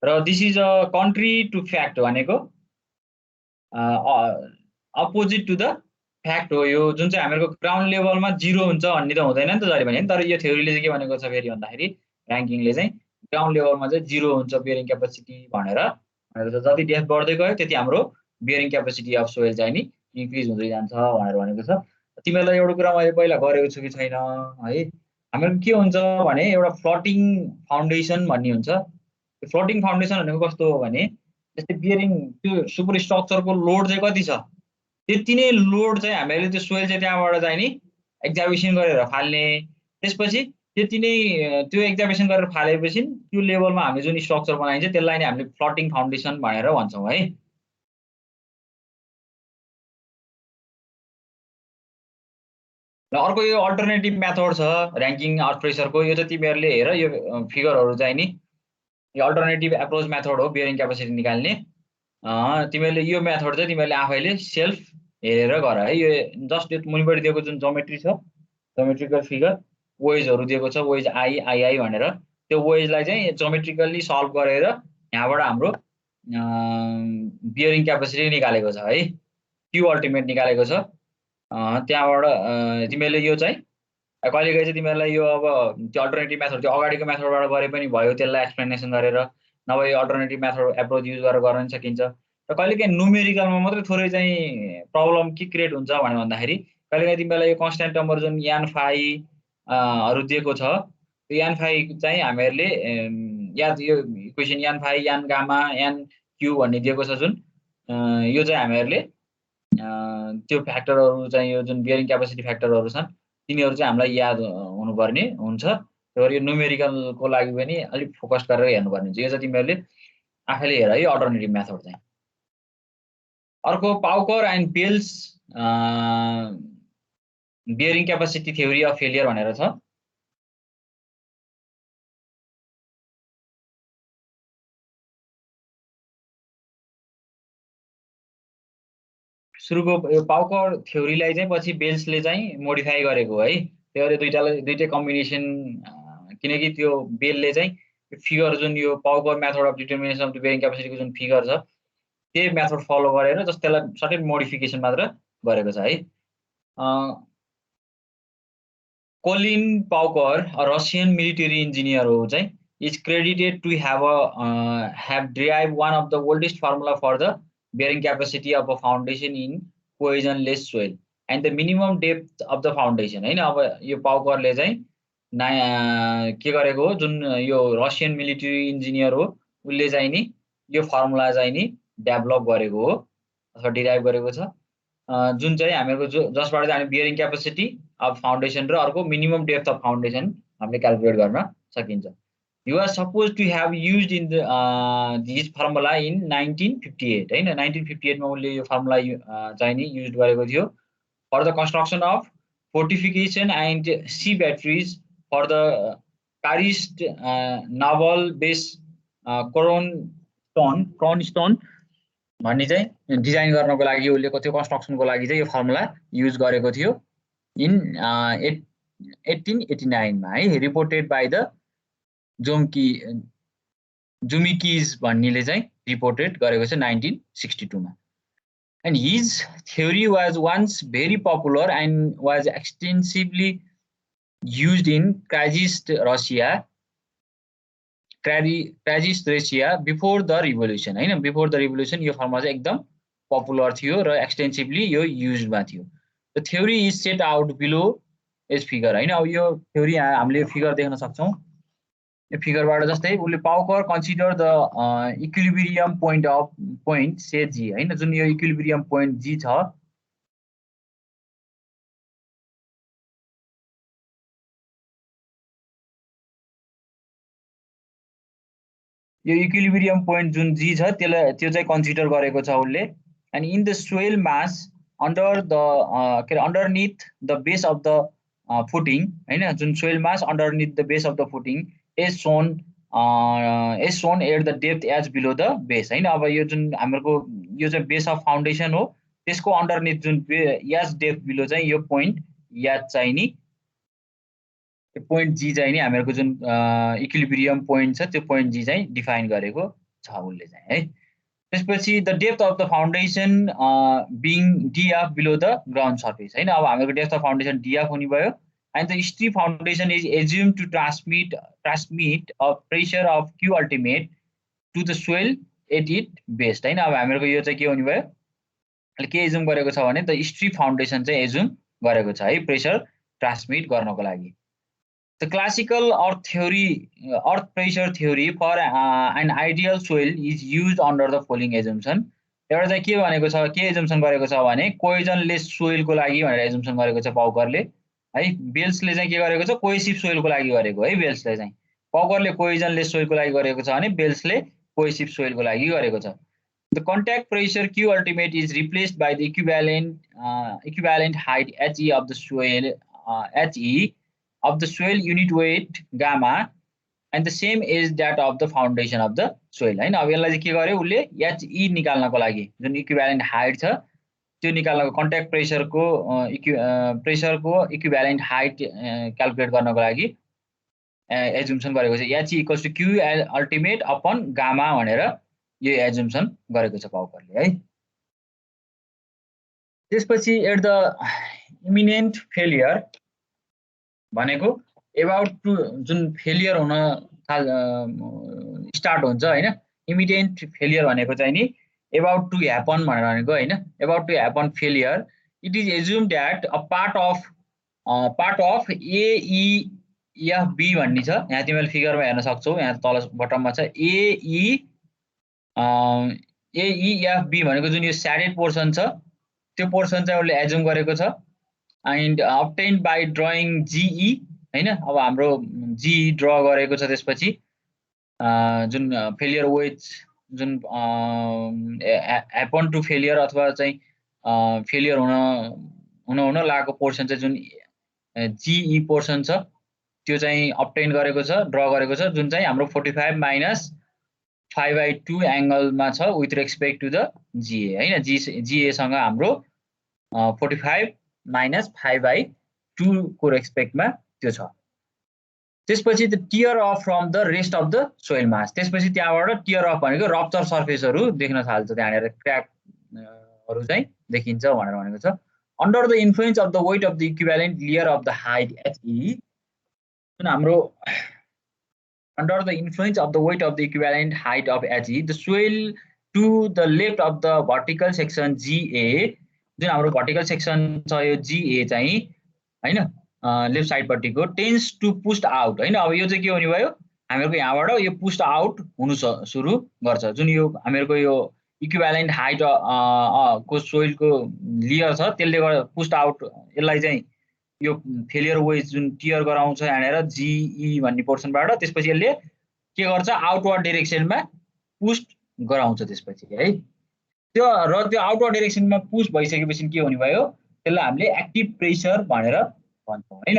S1: र this is a contrary to fact भनेको अपोजिट टु द फ्याक्ट हो। यो जुन चाहिँ हाम्रो ग्राउन्ड लेभलमा 0 हुन्छ भन्ने त हुँदैन नि त जहिले पनि, तर यो थ्योरीले चाहिँ के भनेको छ फेरि भन्दाखेरि र्याङ्किङले चाहिँ ग्राउन्ड लेभलमा चाहिँ 0 हुन्छ बियरिङ क्यापेसिटी भनेर जति डेप्थ बढ्दै गयो त्यति हाम्रो बियरिङ क्यापेसिटी अफ सोइल चाहिँ नि इन्क्रिज हुँदै जान्छ भनेर भनेको छ। तिमीहरूलाई एउटा कुरा मैले पहिला गरेको छु कि छैन है, हाम्रो के हुन्छ भने एउटा फ्लोटिङ फाउन्डेसन भन्ने हुन्छ। त्यो फ्लोटिङ फाउन्डेसन भनेको कस्तो हो भने, जस्तै बियरिङ त्यो सुपर स्ट्रक्चरको लोड चाहिँ कति छ, त्यति नै लोड चाहिँ हामीले त्यो सोइल चाहिँ त्यहाँबाट चाहिँ नि एक्जाबिसन गरेर फाल्ने। त्यसपछि त्यति नै त्यो एक्जाबिसन गरेर फालेपछि त्यो लेभलमा हामीले जुन स्ट्रक्चर बनाइन्छ त्यसलाई नै हामीले फ्लोटिङ फाउन्डेसन भनेर भन्छौँ है। र अर्को यो अल्टरनेटिभ मेथड छ र्याङ्किङ अर्थ प्रेसरको, यो चाहिँ तिमीहरूले हेर यो फिगरहरू चाहिँ नि यो अल्टरनेटिभ एप्रोच मेथड हो बियरिङ क्यापेसिटी निकाल्ने। तिमीहरूले यो मेथड चाहिँ तिमीहरूले आफैले सेल्फ हेरेर गर है। यो जस्ट यो मुनिपट्टि दिएको जुन जोमेट्री छ, जोमेट्रिकल फिगर वेजहरू दिएको छ, वेज आई आई भनेर, त्यो वेजलाई चाहिँ जोमेट्रिकल्ली सल्भ गरेर यहाँबाट हाम्रो बियरिङ क्यापेसिटी निकालेको छ है, क्यु अल्टिमेट निकालेको छ। त्यहाँबाट तिमीहरूले यो चाहिँ कहिलेकाहीँ चाहिँ तिमीहरूलाई यो अब त्यो अल्टरनेटिभ मेथड त्यो अगाडिको मेथडबाट गरे पनि भयो, त्यसलाई एक्सप्लेनेसन गरेर, नभए यो अल्टरनेटिभ मेथड एप्रोच युज गरेर गर्न सकिन्छ। र कहिलेकाहीँ न्युमेरिकलमा मात्रै थोरै चाहिँ प्रब्लम के क्रिएट हुन्छ भनेर भन्दाखेरि कहिलेकाहीँ तिमीलाई यो कन्सट्यान्ट नम्बर जुन यान फाई हरू दिएको छ, त्यो यान फाई चाहिँ हामीहरूले याद यो इक्वेसन यान फाई यान गामा यान क्यु भन्ने दिएको छ जुन, यो चाहिँ हामीहरूले त्यो फ्याक्टरहरू चाहिँ यो जुन बियरिङ क्यापेसिटी फ्याक्टरहरू छन् तिनीहरू चाहिँ हामीलाई याद हुनुपर्ने हुन्छ। त्यही भएर यो न्युमेरिकलको लागि पनि अलिक फोकस गरेर हेर्नुपर्ने हुन्छ। यो चाहिँ तिमीहरूले आफैले हेर है अल्टरनेटिभ मेथड चाहिँ। अर्को Pauker and Bell's bearing capacity theory of failure भनेर छ। सुरुको यो पाउकर थ्योरीलाई चाहिँ पछि बेल्सले चाहिँ मोडिफाई गरेको है। त्यही भएर दुईटै कम्बिनेसन, किनकि त्यो बेलले चाहिँ फिगर जुन यो Pauker method of determination of the bearing क्यापेसिटीको जुन फिगर छ त्यही मेथड फलो गरेर जस्ट त्यसलाई सर्टेन मोडिफिकेसन मात्र गरेको छ है। Colin Pauker Russian military engineer हो चाहिँ, is credited to have derived one of the oldest formula for the bearing capacity of a foundation in cohesionless soil and the minimum depth of the foundation हैन। अब यो पाउकरले चाहिँ के गरेको हो, जुन यो रसियन मिलिटरी इन्जिनियर हो उसले चाहिँ नि यो फर्मुला चाहिँ नि डेभलप गरेको हो अथवा डिराइभ गरेको छ, जुन चाहिँ हामीहरूको जसबाट चाहिँ हामी बियरिङ क्यापेसिटी अफ फाउन्डेसन र अर्को मिनिमम डेप्थ अफ फाउन्डेसन हामीले क्याल्कुलेट गर्न सकिन्छ। You are supposed to have used in the this formula in 1958 हैन। 1958 मा उनले यो फर्मुला चाहिँ नि युज गरेको थियो for the construction of fortification and sea batteries for the Karist naval base Cronstone भन्ने चाहिँ डिजाइन गर्नको लागि उले त्यो कन्स्ट्रक्सनको लागि चाहिँ यो फर्मुला युज गरेको थियो इन 1889 मा है। रिपोर्टेड बाइ द जुमिकिज भन्नेले चाहिँ रिपोर्टेड गरेको छ 1962 मा। And his theory was once very popular and was extensively used in Krajist Russia before the revolution हैन। बिफोर द रिभोल्युसन यो फर्मुला चाहिँ एकदम पपुलर थियो र एक्सटेन्सिभली यो युजमा थियो। The theory is set out below as figure हैन। अब यो थ्योरी हामीले फिगर देख्न सक्छौं। यो फिगरबाट जस्तै उले पाउकर कन्सिडर द इक्विलिब्रियम पोइन्ट से जी हैन। जुन यो इक्विलिब्रियम पोइन्ट जी छ यो इक्विलिब्रियम पोइन्ट जुन जी छ त्यो चाहिँ कन्सिडर गरेको छ उले। And in the soil mass under the underneath the base of the footing हैन। जुन soil mass underneath the base of the footing is shown at the depth as below the base हैन। अब यो जुन हाम्रो यो चाहिँ बेस अफ फाउन्डेसन हो त्यसको अन्डरनीथ जुन याज डेप्थ बिलो चाहिँ यो पोइन्ट याज चाहिँ नि पोइन्ट जी चाहिँ नि हामीहरूको जुन इक्विलिब्रियम पोइन्ट छ त्यो पोइन्ट जी चाहिँ डिफाइन गरेको छ उले चाहिँ है। त्यसपछि the depth of the foundation being डिएफ below the ground surface हैन। अब हामीहरूको डेप्थ अफ फाउन्डेसन डिएफ हुने भयो and the strip foundation is assumed to transmit a pressure of Q ultimate to the soil at its base हैन। अब हामीहरूको यो चाहिँ के हुने भयो, अहिले के एज्युम गरेको छ भने द स्ट्रिप फाउन्डेसन चाहिँ एज्युम गरेको छ है प्रेसर ट्रान्समिट गर्नको लागि। The classical earth pressure theory for an ideal soil is used under the following assumption. एउटा चाहिँ के भनेको छ, के एज्युम्सन गरेको छ भने कोहेजनलेस सोइलको लागि भनेर एज्युम्सन गरेको छ पाउकरले है। बेल्सले चाहिँ के गरेको छ, कोहेसिभ सोइलको लागि गरेको है। बेल्सले चाहिँ पाउकरले कोहेजनलेस सोइलको लागि गरेको छ भने बेल्सले कोहेसिभ सोइलको लागि गरेको छ। The contact pressure Q ultimate is replaced by the equivalent height HE of the soil unit weight gamma and the same is that of the foundation of the soil हैन। अब यसलाई चाहिँ के गर्यो उसले HE निकाल्नको लागि जुन इक्विभ्यालेन्ट हाइट छ त्यो निकाल्नको कन्ट्याक्ट प्रेसरको इक्विभ्यालेन्ट हाइट क्याल्कुलेट गर्नको लागि एजुम्सन गरेको छ HE equals to Q ultimate upon gamma भनेर यो एजुम्सन गरेको छ पाउकरले है। त्यसपछि एट द इमिनेन्ट फेलियर भनेको एबाउट टु जुन फेलियर हुन स्टार्ट हुन्छ हैन। इमिडिएट फेलियर भनेको चाहिँ नि एबाउट टु ह्यापन भनेर भनेको हैन। About to happen failure it is assume that a part of AEFB भन्ने छ। यहाँ तिमीले फिगरमा हेर्न सक्छौ, यहाँ तल बटममा छ AEFB भनेको जुन यो स्याडेड पोर्सन छ त्यो पोर्सन चाहिँ उसले एज्युम गरेको छ and obtained by drawing GE हैन। अब हाम्रो GE ड्र गरेको छ। त्यसपछि जुन फेलियर वेज जुन ह्यापन टु फेलियर अथवा चाहिँ फेलियर हुन लागेको पोर्सन चाहिँ जुन GE पोर्सन छ त्यो चाहिँ अब्टेन गरेको छ, ड्र गरेको छ, जुन चाहिँ हाम्रो 45 माइनस 5/2 एंगलमा छ with respect to the GA हैन। GA सँग हाम्रो 45 माइनस 5/2 को रेस्पेक्टमा त्यो छ। त्यसपछि the tear off from the rest of the soil mass, त्यसपछि त्यहाँबाट टियर अफ भनेको रप्चर सर्फेसहरु देख्न थाल्छ, त्यहाँनेर क्र्याकहरु चाहिँ देखिन्छ भनेर भनेको छ। Under the influence of the weight of the equivalent layer of the height HE जुन हाम्रो under the influence of the weight of the equivalent height of HE, the soil to the left of the vertical section GA, जुन हाम्रो vertical section छ यो GA चाहिँ हैन left side पट्टिको tends to pushed out हैन। अब यो चाहिँ के हुने भयो, हामीहरुको यहाँबाट यो पुस्ट आउट हुनु सुरु गर्छ। जुन यो हामीहरुको यो इक्विभ्यालेन्ट हाइट को सोइल को लेयर छ त्यसले गर्दा पुस्ट आउट यसलाई चाहिँ यो फेलियर वेज जुन टियर गराउँछ यहाँनेर GE भन्ने पोर्सनबाट, त्यसपछि यसले के गर्छ आउटवर्ड डाइरेक्सनमा पुस्ट गराउँछ त्यसपछि है। त्यो र त्यो आउटवर्ड डाइरेक्सनमा पुस्ट भइसकेपछि के हुने भयो, त्यसलाई हामीले एक्टिभ प्रेसर भनेर भन्छौं हैन।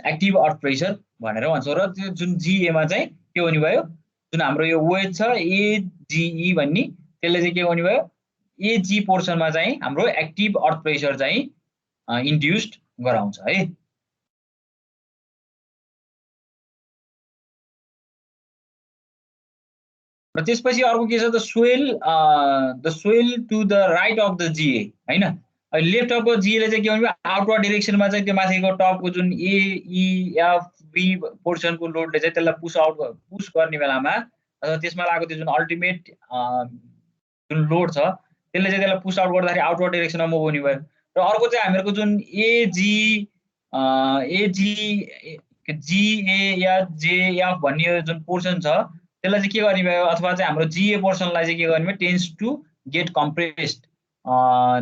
S1: एक्टिभ अर्थ प्रेसर भनेर भन्छौं। र त्यो जुन GA मा चाहिँ के हुने भयो, जुन हाम्रो यो वेज छ AGE भन्ने त्यसले चाहिँ के हुने भयो, AG पोर्सनमा चाहिँ हाम्रो एक्टिभ अर्थ प्रेसर चाहिँ इन्ड्युस्ड गराउँछ है। र त्यसपछि अर्को के छ, the soil to the right of the GA हैन। लेफ्ट अफ द GA ले चाहिँ के हुने भयो, आउटवर्ड डाइरेक्सनमा चाहिँ त्यो माथिको टपको जुन AEFB पोर्सनको लोडले चाहिँ त्यसलाई पुश गर्ने बेलामा अथवा त्यसमा लागेको त्यो जुन अल्टिमेट जुन लोड छ त्यसले चाहिँ त्यसलाई पुश आउट गर्दाखेरि आउटवर्ड डाइरेक्सनमा मुभ हुने भयो। र अर्को चाहिँ हामीहरुको जुन GAF भन्ने जुन पोर्सन छ त्यसलाई चाहिँ के गर्ने भयो, अथवा चाहिँ हाम्रो GA पोर्सनलाई चाहिँ के गर्ने भयो, tends to get compressed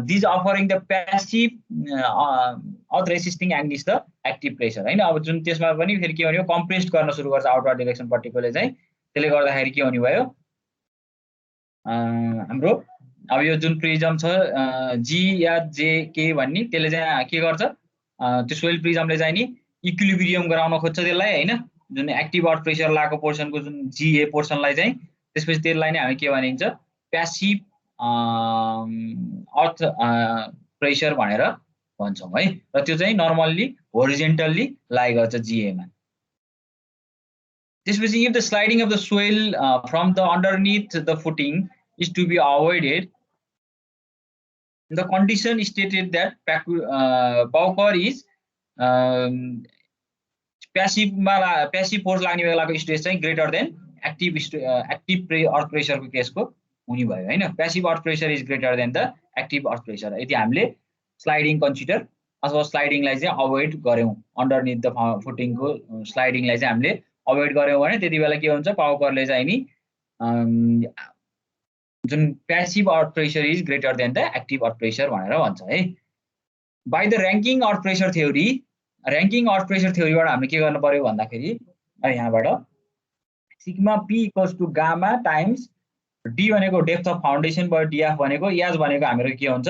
S1: these offering the passive earth resisting against the active pressure हैन। अब जुन त्यसमा पनि फेरि के भन्यो, कम्प्रेस्ड गर्न सुरु गर्छ आउटवर्ड डाइरेक्सन पट्टिकोले चाहिँ, त्यसले गर्दाखेरि के हुने भयो हाम्रो अब यो जुन प्रिजम छ G या JK भन्ने त्यसले चाहिँ के गर्छ, त्यो सोइल प्रिजमले चाहिँ नि इक्विलिब्रियम गराउन खोज्छ त्यसलाई हैन। जुन एक्टिभ अर्थ प्रेसर लागेको पोर्सनको जुन GA पोर्सनलाई चाहिँ, त्यसपछि त्यसलाई नै हामी के भनिन्छ, प्यासिभ अर्थ प्रेसर भनेर भन्छौं है। र त्यो चाहिँ नर्मल्ली होरिजेन्टल्ली लाइ गर्छ GA मा। त्यसपछि if the sliding of the soil from the underneath the footing is to be avoided, the condition stated that Pauker is passive force लाग्ने बेलाको स्ट्रेस चाहिँ greater then active earth pressure को केसको हुने भयो हैन। Passive earth pressure is greater than the active earth pressure. यदि हामीले स्लाइडिङ कन्सिडर अथवा स्लाइडिङलाई चाहिँ अभोइड गर्यौं, अन्डरनिथ द फुटिङको स्लाइडिङलाई चाहिँ हामीले अभोइड गर्यौं भने त्यति बेला के हुन्छ, पाउकरले चाहिँ नि जुन passive earth pressure is greater than the active earth pressure भनेर भन्छ है। By the Rankine earth pressure theory, Rankine earth pressure थ्योरीबाट हामीले के गर्नु पर्यो भन्दाखेरि यहाँबाट sigma P equals to gamma times D भनेको डेप्थ अफ फाउन्डेसन भयो, DF भनेको, H भनेको हाम्रो के हुन्छ,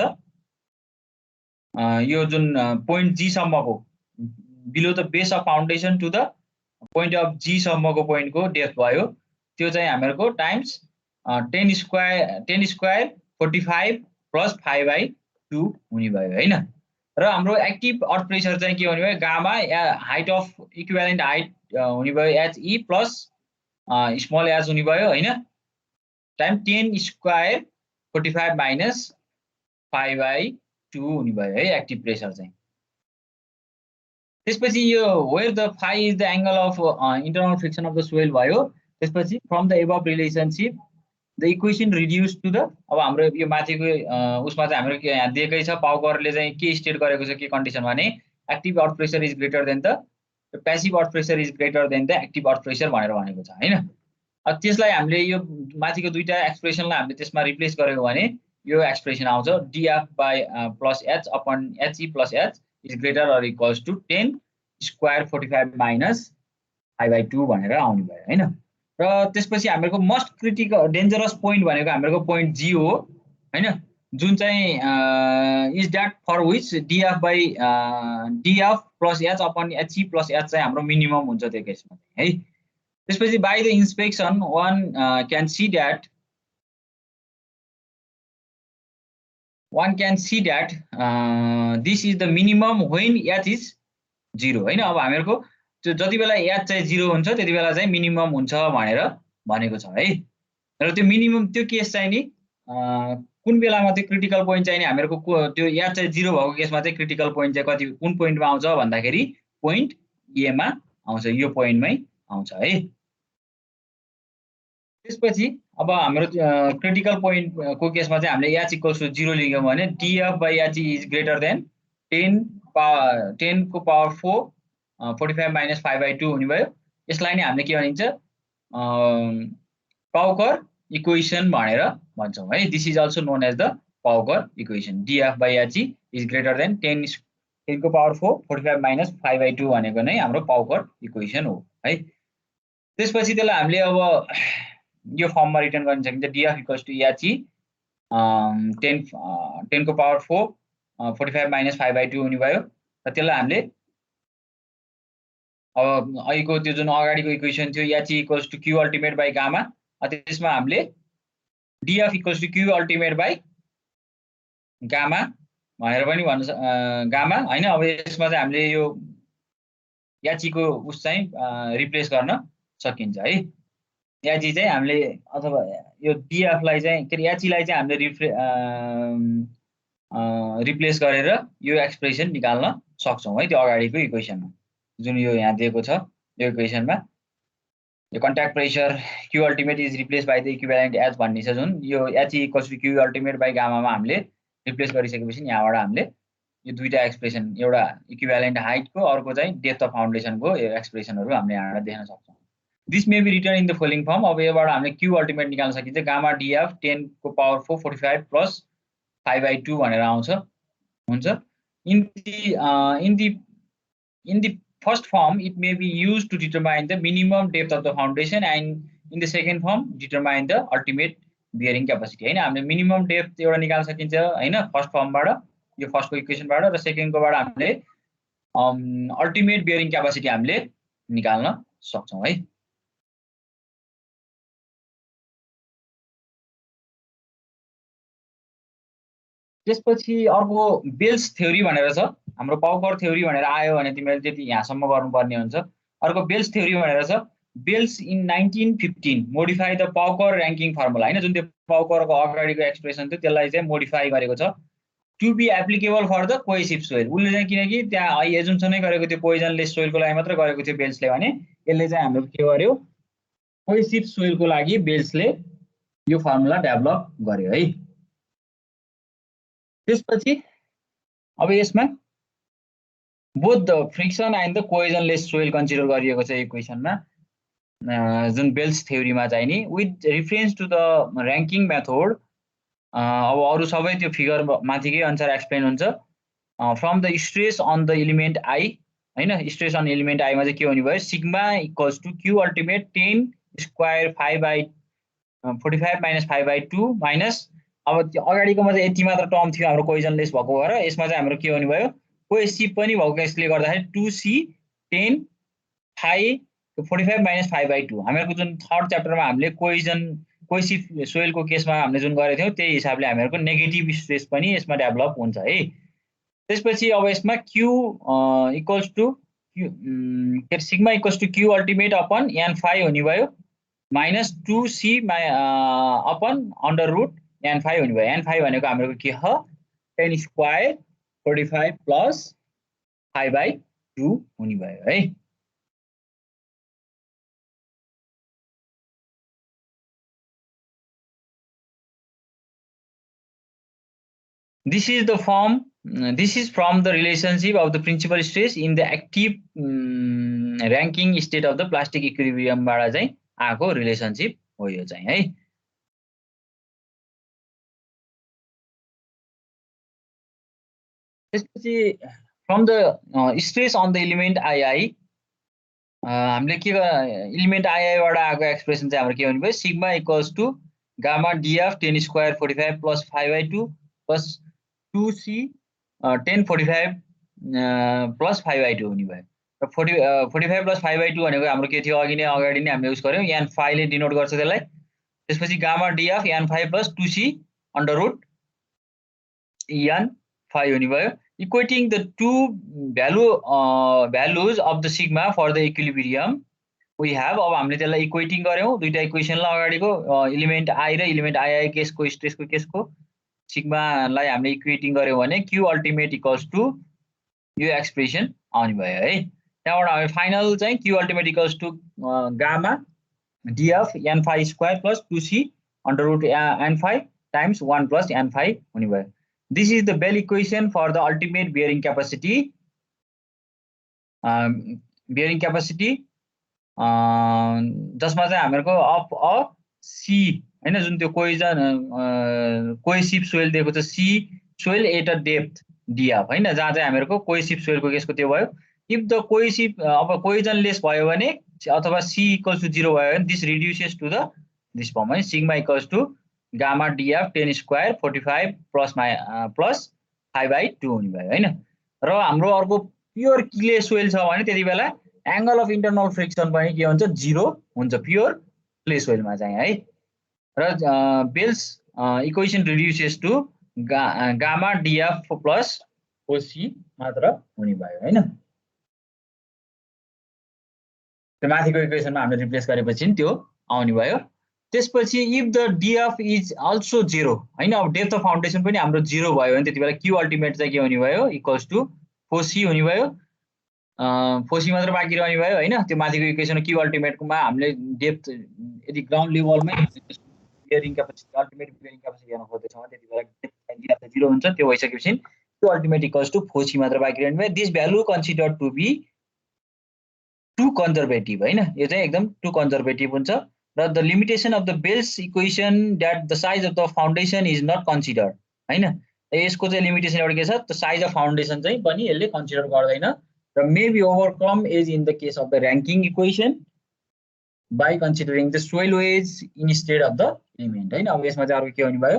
S1: यो जुन पोइन्ट G सम्मको below the base of foundation to the point of G सम्मको पोइन्टको डेप्थ भयो त्यो चाहिँ हामीहरूको टाइम्स 10 स्क्वायर 45 प्लस 5/2 हुने भयो हैन। र हाम्रो एक्टिभ अर्थ प्रेसर चाहिँ के हुने भयो gamma height of equivalent height हुने भयो HE प्लस स्मल h हुने भयो हैन टाइम 10 स्क्वायर 45 माइनस 5/2 हुने भयो है एक्टिभ प्रेसर चाहिँ। त्यसपछि यो where the phi is the angle of internal friction of the soil भयो। त्यसपछि from the above relationship the equation reduce to the अब हाम्रो यो माथिको उसमा चाहिँ हाम्रो के यहाँ दिएकै छ पाउकरले चाहिँ के स्टेट गरेको छ के कन्डिसनमा भने active earth pressure is greater than the passive earth pressure is greater than the active earth pressure भनेर भनेको छ हैन। अब त्यसलाई हामीले यो माथिको दुईटा एक्सप्रेसनलाई हामीले त्यसमा रिप्लेस गरेको भने यो एक्सप्रेसन आउँछ dF by plus h upon HE plus h is greater or equals to 10 square 45 minus 5/2 भनेर आउने भयो हैन। र त्यसपछि हामीहरुको मोस्ट क्रिटिकल डेन्जरस पोइन्ट भनेको हामीहरुको पोइन्ट G हो हैन जुन चाहिँ is that for which dF by dF plus h upon HE plus h चाहिँ हाम्रो मिनिमम हुन्छ त्यो केसमा है। त्यसपछि by the inspection one can see that this is the minimum when h is 0 हैन। अब हामीहरुको त्यो जति बेला h चाहिँ 0 हुन्छ त्यति बेला चाहिँ मिनिमम हुन्छ भनेर भनेको छ है। र त्यो मिनिमम त्यो केस चाहिँ नि कुन बेलामा त्यो क्रिटिकल पोइन्ट चाहिँ नि हामीहरुको त्यो h चाहिँ 0 भएको केसमा चाहिँ क्रिटिकल पोइन्ट चाहिँ कति कुन पोइन्टमा आउँछ भन्दाखेरि पोइन्ट A मा आउँछ यो पोइन्टमै आउँछ है। त्यसपछि अब हाम्रो क्रिटिकल पोइन्ट को केसमा चाहिँ हामीले h इक्वल्स टु 0 लियौं भने dF by h is greater than 10 को पावर 4 45 माइनस 5/2 हुने भयो। यसलाई नै हामीले के भनिन्छ पाउकर इक्वेसन भनेर भन्छौं है। This is also known as the Pauker equation dF by h is greater than 10 को पावर 4 45 माइनस 5/2 भनेको नै हाम्रो पाउकर इक्वेसन हो है। त्यसपछि त्यसलाई हामीले अब यो फर्ममा रिटर्न गर्न सकिन्छ dF इक्वल्स टु HE 10 को पावर 4 45 माइनस 5/2 हुने भयो। र त्यसलाई हामीले अब अहिलेको त्यो जुन अगाडिको इक्वेसन थियो HE equals to Q ultimate by gamma त्यसमा हामीले dF equals to Q ultimate by gamma भनेर पनि भन्न गामा हैन। अब यसमा चाहिँ हामीले यो HE को उस चाहिँ रिप्लेस गर्न सकिन्छ है। HE चाहिँ हामीले अथवा यो dF लाई चाहिँ के HE लाई चाहिँ हामीले रिप्लेस गरेर यो एक्सप्रेसन निकाल्न सक्छौं है त्यो अगाडिको इक्वेसनमा जुन यो यहाँ दिएको छ यो इक्वेसनमा यो contact pressure Q ultimate is replace by the equivalent H भन्ने छ जुन यो HE equals to Q ultimate by गामामा हामीले रिप्लेस गरिसकेपछि यहाँबाट हामीले यो दुईटा एक्सप्रेसन एउटा इक्विभ्यालेन्ट हाइटको अर्को चाहिँ डेप्थ अफ फाउन्डेसनको यो एक्सप्रेसनहरु हामीले यहाँबाट देख्न सक्छौं। This may be written in the following form. अब यहाँबाट हामीले Q अल्टिमेट निकाल्न सकिन्छ गामा dF 10 को पावर 4 45 प्लस 5/2 भनेर आउँछ हुन्छ। in the first form it may be used to determine the minimum depth of the foundation and in the second form determine the ultimate bearing capacity हैन। हामीले minimum depth एउटा निकाल्न सकिन्छ हैन फर्स्ट फर्मबाट यो फर्स्टको इक्वेसनबाट र सेकेन्डकोबाट हामीले अल्टिमेट बेयरिङ क्यापेसिटी हामीले निकाल्न सक्छौं है। त्यसपछि अर्को बेल्स थ्योरी भनेर छ हाम्रो पाउकर थ्योरी भनेर आयो भने तिमीले त्यति यहाँसम्म गर्नुपर्ने हुन्छ। अर्को बेल्स थ्योरी भनेर छ Bell's in 1915 modify the Pauker Rankine formula हैन जुन त्यो पाउकरको अगाडिको एक्सप्रेसन थियो त्यसलाई चाहिँ मोडिफाई गरेको छ to be applicable for the cohesive soil. उले चाहिँ किनकि त्यहाँ एजुम्सनै गरेको थियो पोइजनलेस सोइलको लागि मात्र गरेको थियो बेल्सले भने यसले चाहिँ हाम्रो के गर्यो कोहेसिभ सोइलको लागि बेल्सले यो फर्मुला डेभलप गर्यो है। त्यसपछि अब यसमा both the friction and the cohesionless soil consider गरिएको छ इक्वेसनमा जुन बेल्स थ्योरीमा चाहिँ नि with reference to the Rankine method. अब अरु सबै त्यो फिगर माथिकै अनुसार एक्सप्लेन हुन्छ from the stress on the element I हैन। स्ट्रेस अन एलिमेन्ट आई मा चाहिँ के हुने भयो sigma equals to Q ultimate 10 square 5/45 minus 5/2 minus अब त्यो अगाडिकोमा चाहिँ यति मात्र टर्म थियो हाम्रो कोहेजनलेस भएको भएर यसमा चाहिँ हाम्रो के हुने भयो कोहेसिभ पनि भएको यसले गर्दाखेरि 2C 10 5 45 - 5/2 हामीहरूको जुन थर्ड च्याप्टरमा हामीले कोइसिभ सोइलको केसमा हामीले जुन गरेको थियौँ त्यही हिसाबले हामीहरूको नेगेटिभ स्ट्रेस पनि यसमा डेभलप हुन्छ है। त्यसपछि अब यसमा q equals to sigma equals to Q ultimate upon n5 हुने भयो minus 2c upon under root n5 हुने भयो। n5 भनेको हाम्रो के हो 10 स्क्वायर 45 प्लस 5/2 हुने भयो है। This is the form. This is from the relationship of the principal stress in the active ranking state of the plastic equilibrium बाट चाहिँ आएको रिलेशनशिप हो यो चाहिँ है। त्यसपछि from the stress on the element II हामीले के एलिमेन्ट II बाट आएको एक्सप्रेसन चाहिँ हाम्रो के हुने भयो sigma equals to gamma df 10 square 45 plus 5/2 plus 2c 10 45 plus 5/2 हुने भयो। र 45 प्लस 5/2 भनेको हाम्रो के थियो अघि नै अगाडि नै हामीले युज गर्यौं n5 ले डिनोट गर्छ त्यसलाई। त्यसपछि gamma df n5 plus 2c under root n5 हुने भयो equating the two values of the sigma for the equilibrium we have. अब हामीले त्यसलाई इक्वेटिङ गर्यौं दुईटा इक्वेसनलाई अगाडिको एलिमेन्ट I र एलिमेन्ट II केसको स्ट्रेसको केसको सिग्मा लाई हामीले इक्वेटिङ गर्यौं भने क्यू अल्टिमेट इक्वल्स टु यो एक्सप्रेसन आउने भयो है। त्यहाँबाट हामी फाइनल चाहिँ q ultimate equals to gamma df n5 square plus 2c under root n5 times 1 plus n5 हुने भयो। This is the Bell equation for the ultimate bearing capacity. Bearing capacity जसमा चाहिँ हामीहरूको अफ अ सी हैन जुन त्यो कोइसिभ soil दिएको छ c soil at a depth df हैन जहाँ चाहिँ हामीहरूको कोइसिभ सोइलको केसको त्यो भयो। इफ द कोइसिभ अब कोइजन लेस भयो भने अथवा c इक्वल्स टु 0 भयो भने this reduces to the this form है sigma equals to gamma df 10 square 45 plus 5/2 हुने भयो हैन। र हाम्रो अर्को प्योर क्ले सोइल छ भने त्यति बेला एंगल अफ इंटरनल फ्रिक्सन पनि के हुन्छ 0 हुन्छ प्योर क्ले सोइलमा चाहिँ है। र Bell's equation reduces to gamma df plus OC मात्र हुने भयो हैन। त्यो माथिको इक्वेसनमा हामीले रिप्लेस गरेपछि त्यो आउने भयो। त्यसपछि if the df is also 0 हैन अब डेप्थ अफ फाउन्डेसन पनि हाम्रो 0 भयो भने त्यति बेला क्यू अल्टिमेट चाहिँ के हुने भयो इक्वल्स टु 4c हुने भयो। 4c मात्र बाँकी रहने भयो हैन। त्यो माथिको इक्वेसन क्यू अल्टिमेटमा हामीले डेप्थ यदि ग्राउन्ड लेभलमै bearing capacity ultimate bearing capacity हेर्न खोज्दै छौं त्यति बेला df 0 हुन्छ। त्यो भइसकेपछि Q ultimate equals to 4c मात्र बाँकी रहने भयो। This value considered to be too conservative हैन यो चाहिँ एकदम टु कन्जर्भेटिभ हुन्छ। The limitation of the Bell's equation that the size of the foundation is not considered हैन। यसको चाहिँ लिमिटेसन एउटा के छ त साइज अफ फाउन्डेसन चाहिँ पनि यसले कन्सिडर गर्दैन र may be overcome as in the case of the Rankine equation by considering the soil wedge instead of the element हैन। अब यसमा चाहिँ अर्को के हुने भयो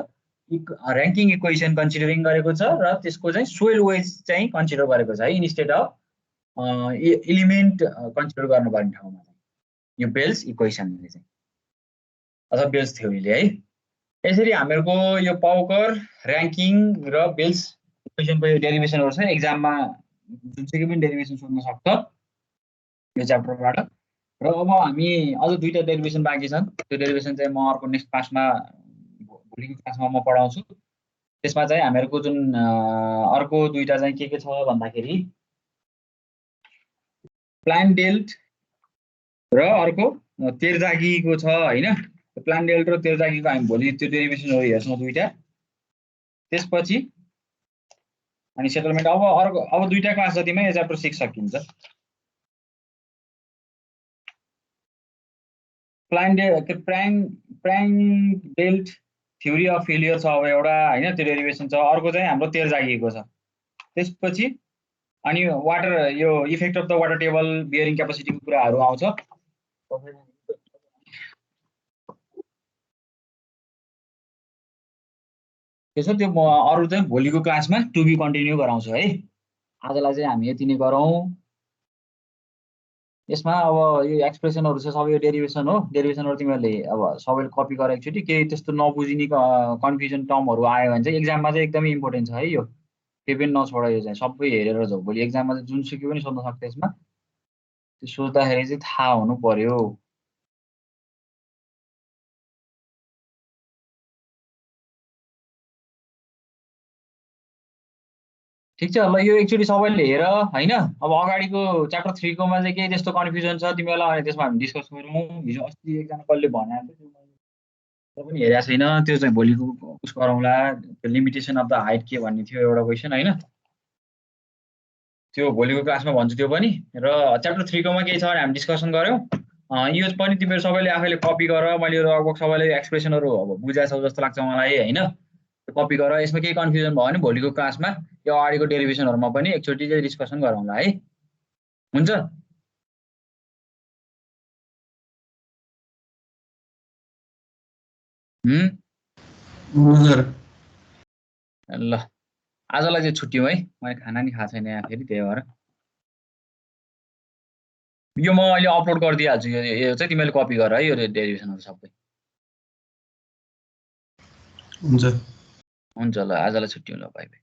S1: र्याङ्किङ इक्वेसन कन्सिडरिङ गरेको छ र त्यसको चाहिँ सोइल वेज चाहिँ कन्सिडर गरेको छ है इन्स्टेड अफ एलिमेन्ट कन्सिडर गर्नुपर्ने ठाउँमा यो बेल्स इक्वेसनले चाहिँ अथवा बेल्स थ्योरीले है। यसरी हामीहरूको यो पाउकर र्याङ्किङ र बेल्स इक्वेसनको यो डेरिभेसनहरु छ एक्जाममा जुनसुकै पनि डेरिभेसन सोध्न सक्छ यो च्याप्टरबाट। र अब हामी अझ दुईटा डेरिभेसन बाँकी छन् त्यो डेरिभेसन चाहिँ म अर्को नेक्स्ट क्लासमा भोलिको क्लासमा म पढाउँछु। त्यसमा चाहिँ हामीहरूको जुन अर्को दुईटा चाहिँ के छ भन्दाखेरि प्लान डेल्ट र अर्को तेर्जागीको छ हैन। प्लान डेल्ट र तेर्जागीको हामी भोलि त्यो डेरिभेसनहरु हेर्छौं दुईटा। त्यसपछि अनि सेटलमेन्ट अब अर्को अब दुईटा क्लास जतिमै यो च्याप्टर 6 सकिन्छ। Plan dealt theory of failure छ अब एउटा हैन त्यो डेरिभेसन छ। अर्को चाहिँ हाम्रो तेर्जागीको छ। त्यसपछि अनि वाटर यो effect of the water table bearing क्यापेसिटीको कुराहरु आउँछ। त्यसो त्यो म अरु चाहिँ भोलिको क्लासमा टु बी कन्टिन्यू गराउँछु है। आजलाई चाहिँ हामी यति नै गरौँ। यसमा अब यो एक्सप्रेसनहरु छ सबै डेरिभेसन हो। डेरिभेसनहरु तिमीहरूले अब सबैले कपी गर एकचोटि। केही त्यस्तो नबुझिने कन्फ्युजन टर्महरु आयो भने चाहिँ एक्जाममा चाहिँ एकदमै इम्पोर्टेन्ट छ है यो। केही पनि नछोड यो चाहिँ सबै हेरेर जाऊ। भोलि एक्जाममा चाहिँ जुनसुकै पनि सोध्न सक्छ यसमा। त्यो सोच्दाखेरि चाहिँ थाहा हुनु पर्यो। ठिक छ ल यो एकचोटि सबैले हेर हैन। अब अगाडिको च्याप्टर 3 कोमा चाहिँ केही त्यस्तो कन्फ्युजन छ तिमीहरूलाई भने त्यसमा हामी डिस्कस गरौँ। हिजो अस्ति एकजना कसले भनेको थियो त्यो पनि हेरेको छैन। त्यो चाहिँ भोलिको उस गरौँला। त्यो लिमिटेसन अफ द हाइट के भन्ने थियो एउटा क्वेशन हैन। त्यो भोलिको क्लासमा भन्छु त्यो पनि। र च्याप्टर 3 कोमा केही छ भने हामी डिस्कसन गरौँ। यो पनि तिमीहरू सबैले आफैले कपी गर। मैले लगभग सबैले एक्सप्रेसनहरु अब बुझाएको जस्तो लाग्छ मलाई हैन। कपी गर। यसमा केही कन्फ्युजन भयो भने भोलिको क्लासमा यो अगाडिको डेरिभेसनहरुमा पनि एकचोटि चाहिँ डिस्कसन गरौँला है। हुन्छ?
S2: हजुर
S1: ल आजलाई चाहिँ छुट्यौँ है। मैले खाना नि खाएको छैन यहाँ फेरि त्यही भएर। यो म अहिले अपलोड गरिदिइहाल्छु। यो चाहिँ तिमीले कपी गर है यो डेरिभेसनहरु सबै।
S2: हुन्छ
S1: हुन्छ ल आजलाई छुट्यौँ ल बाइ बाइ।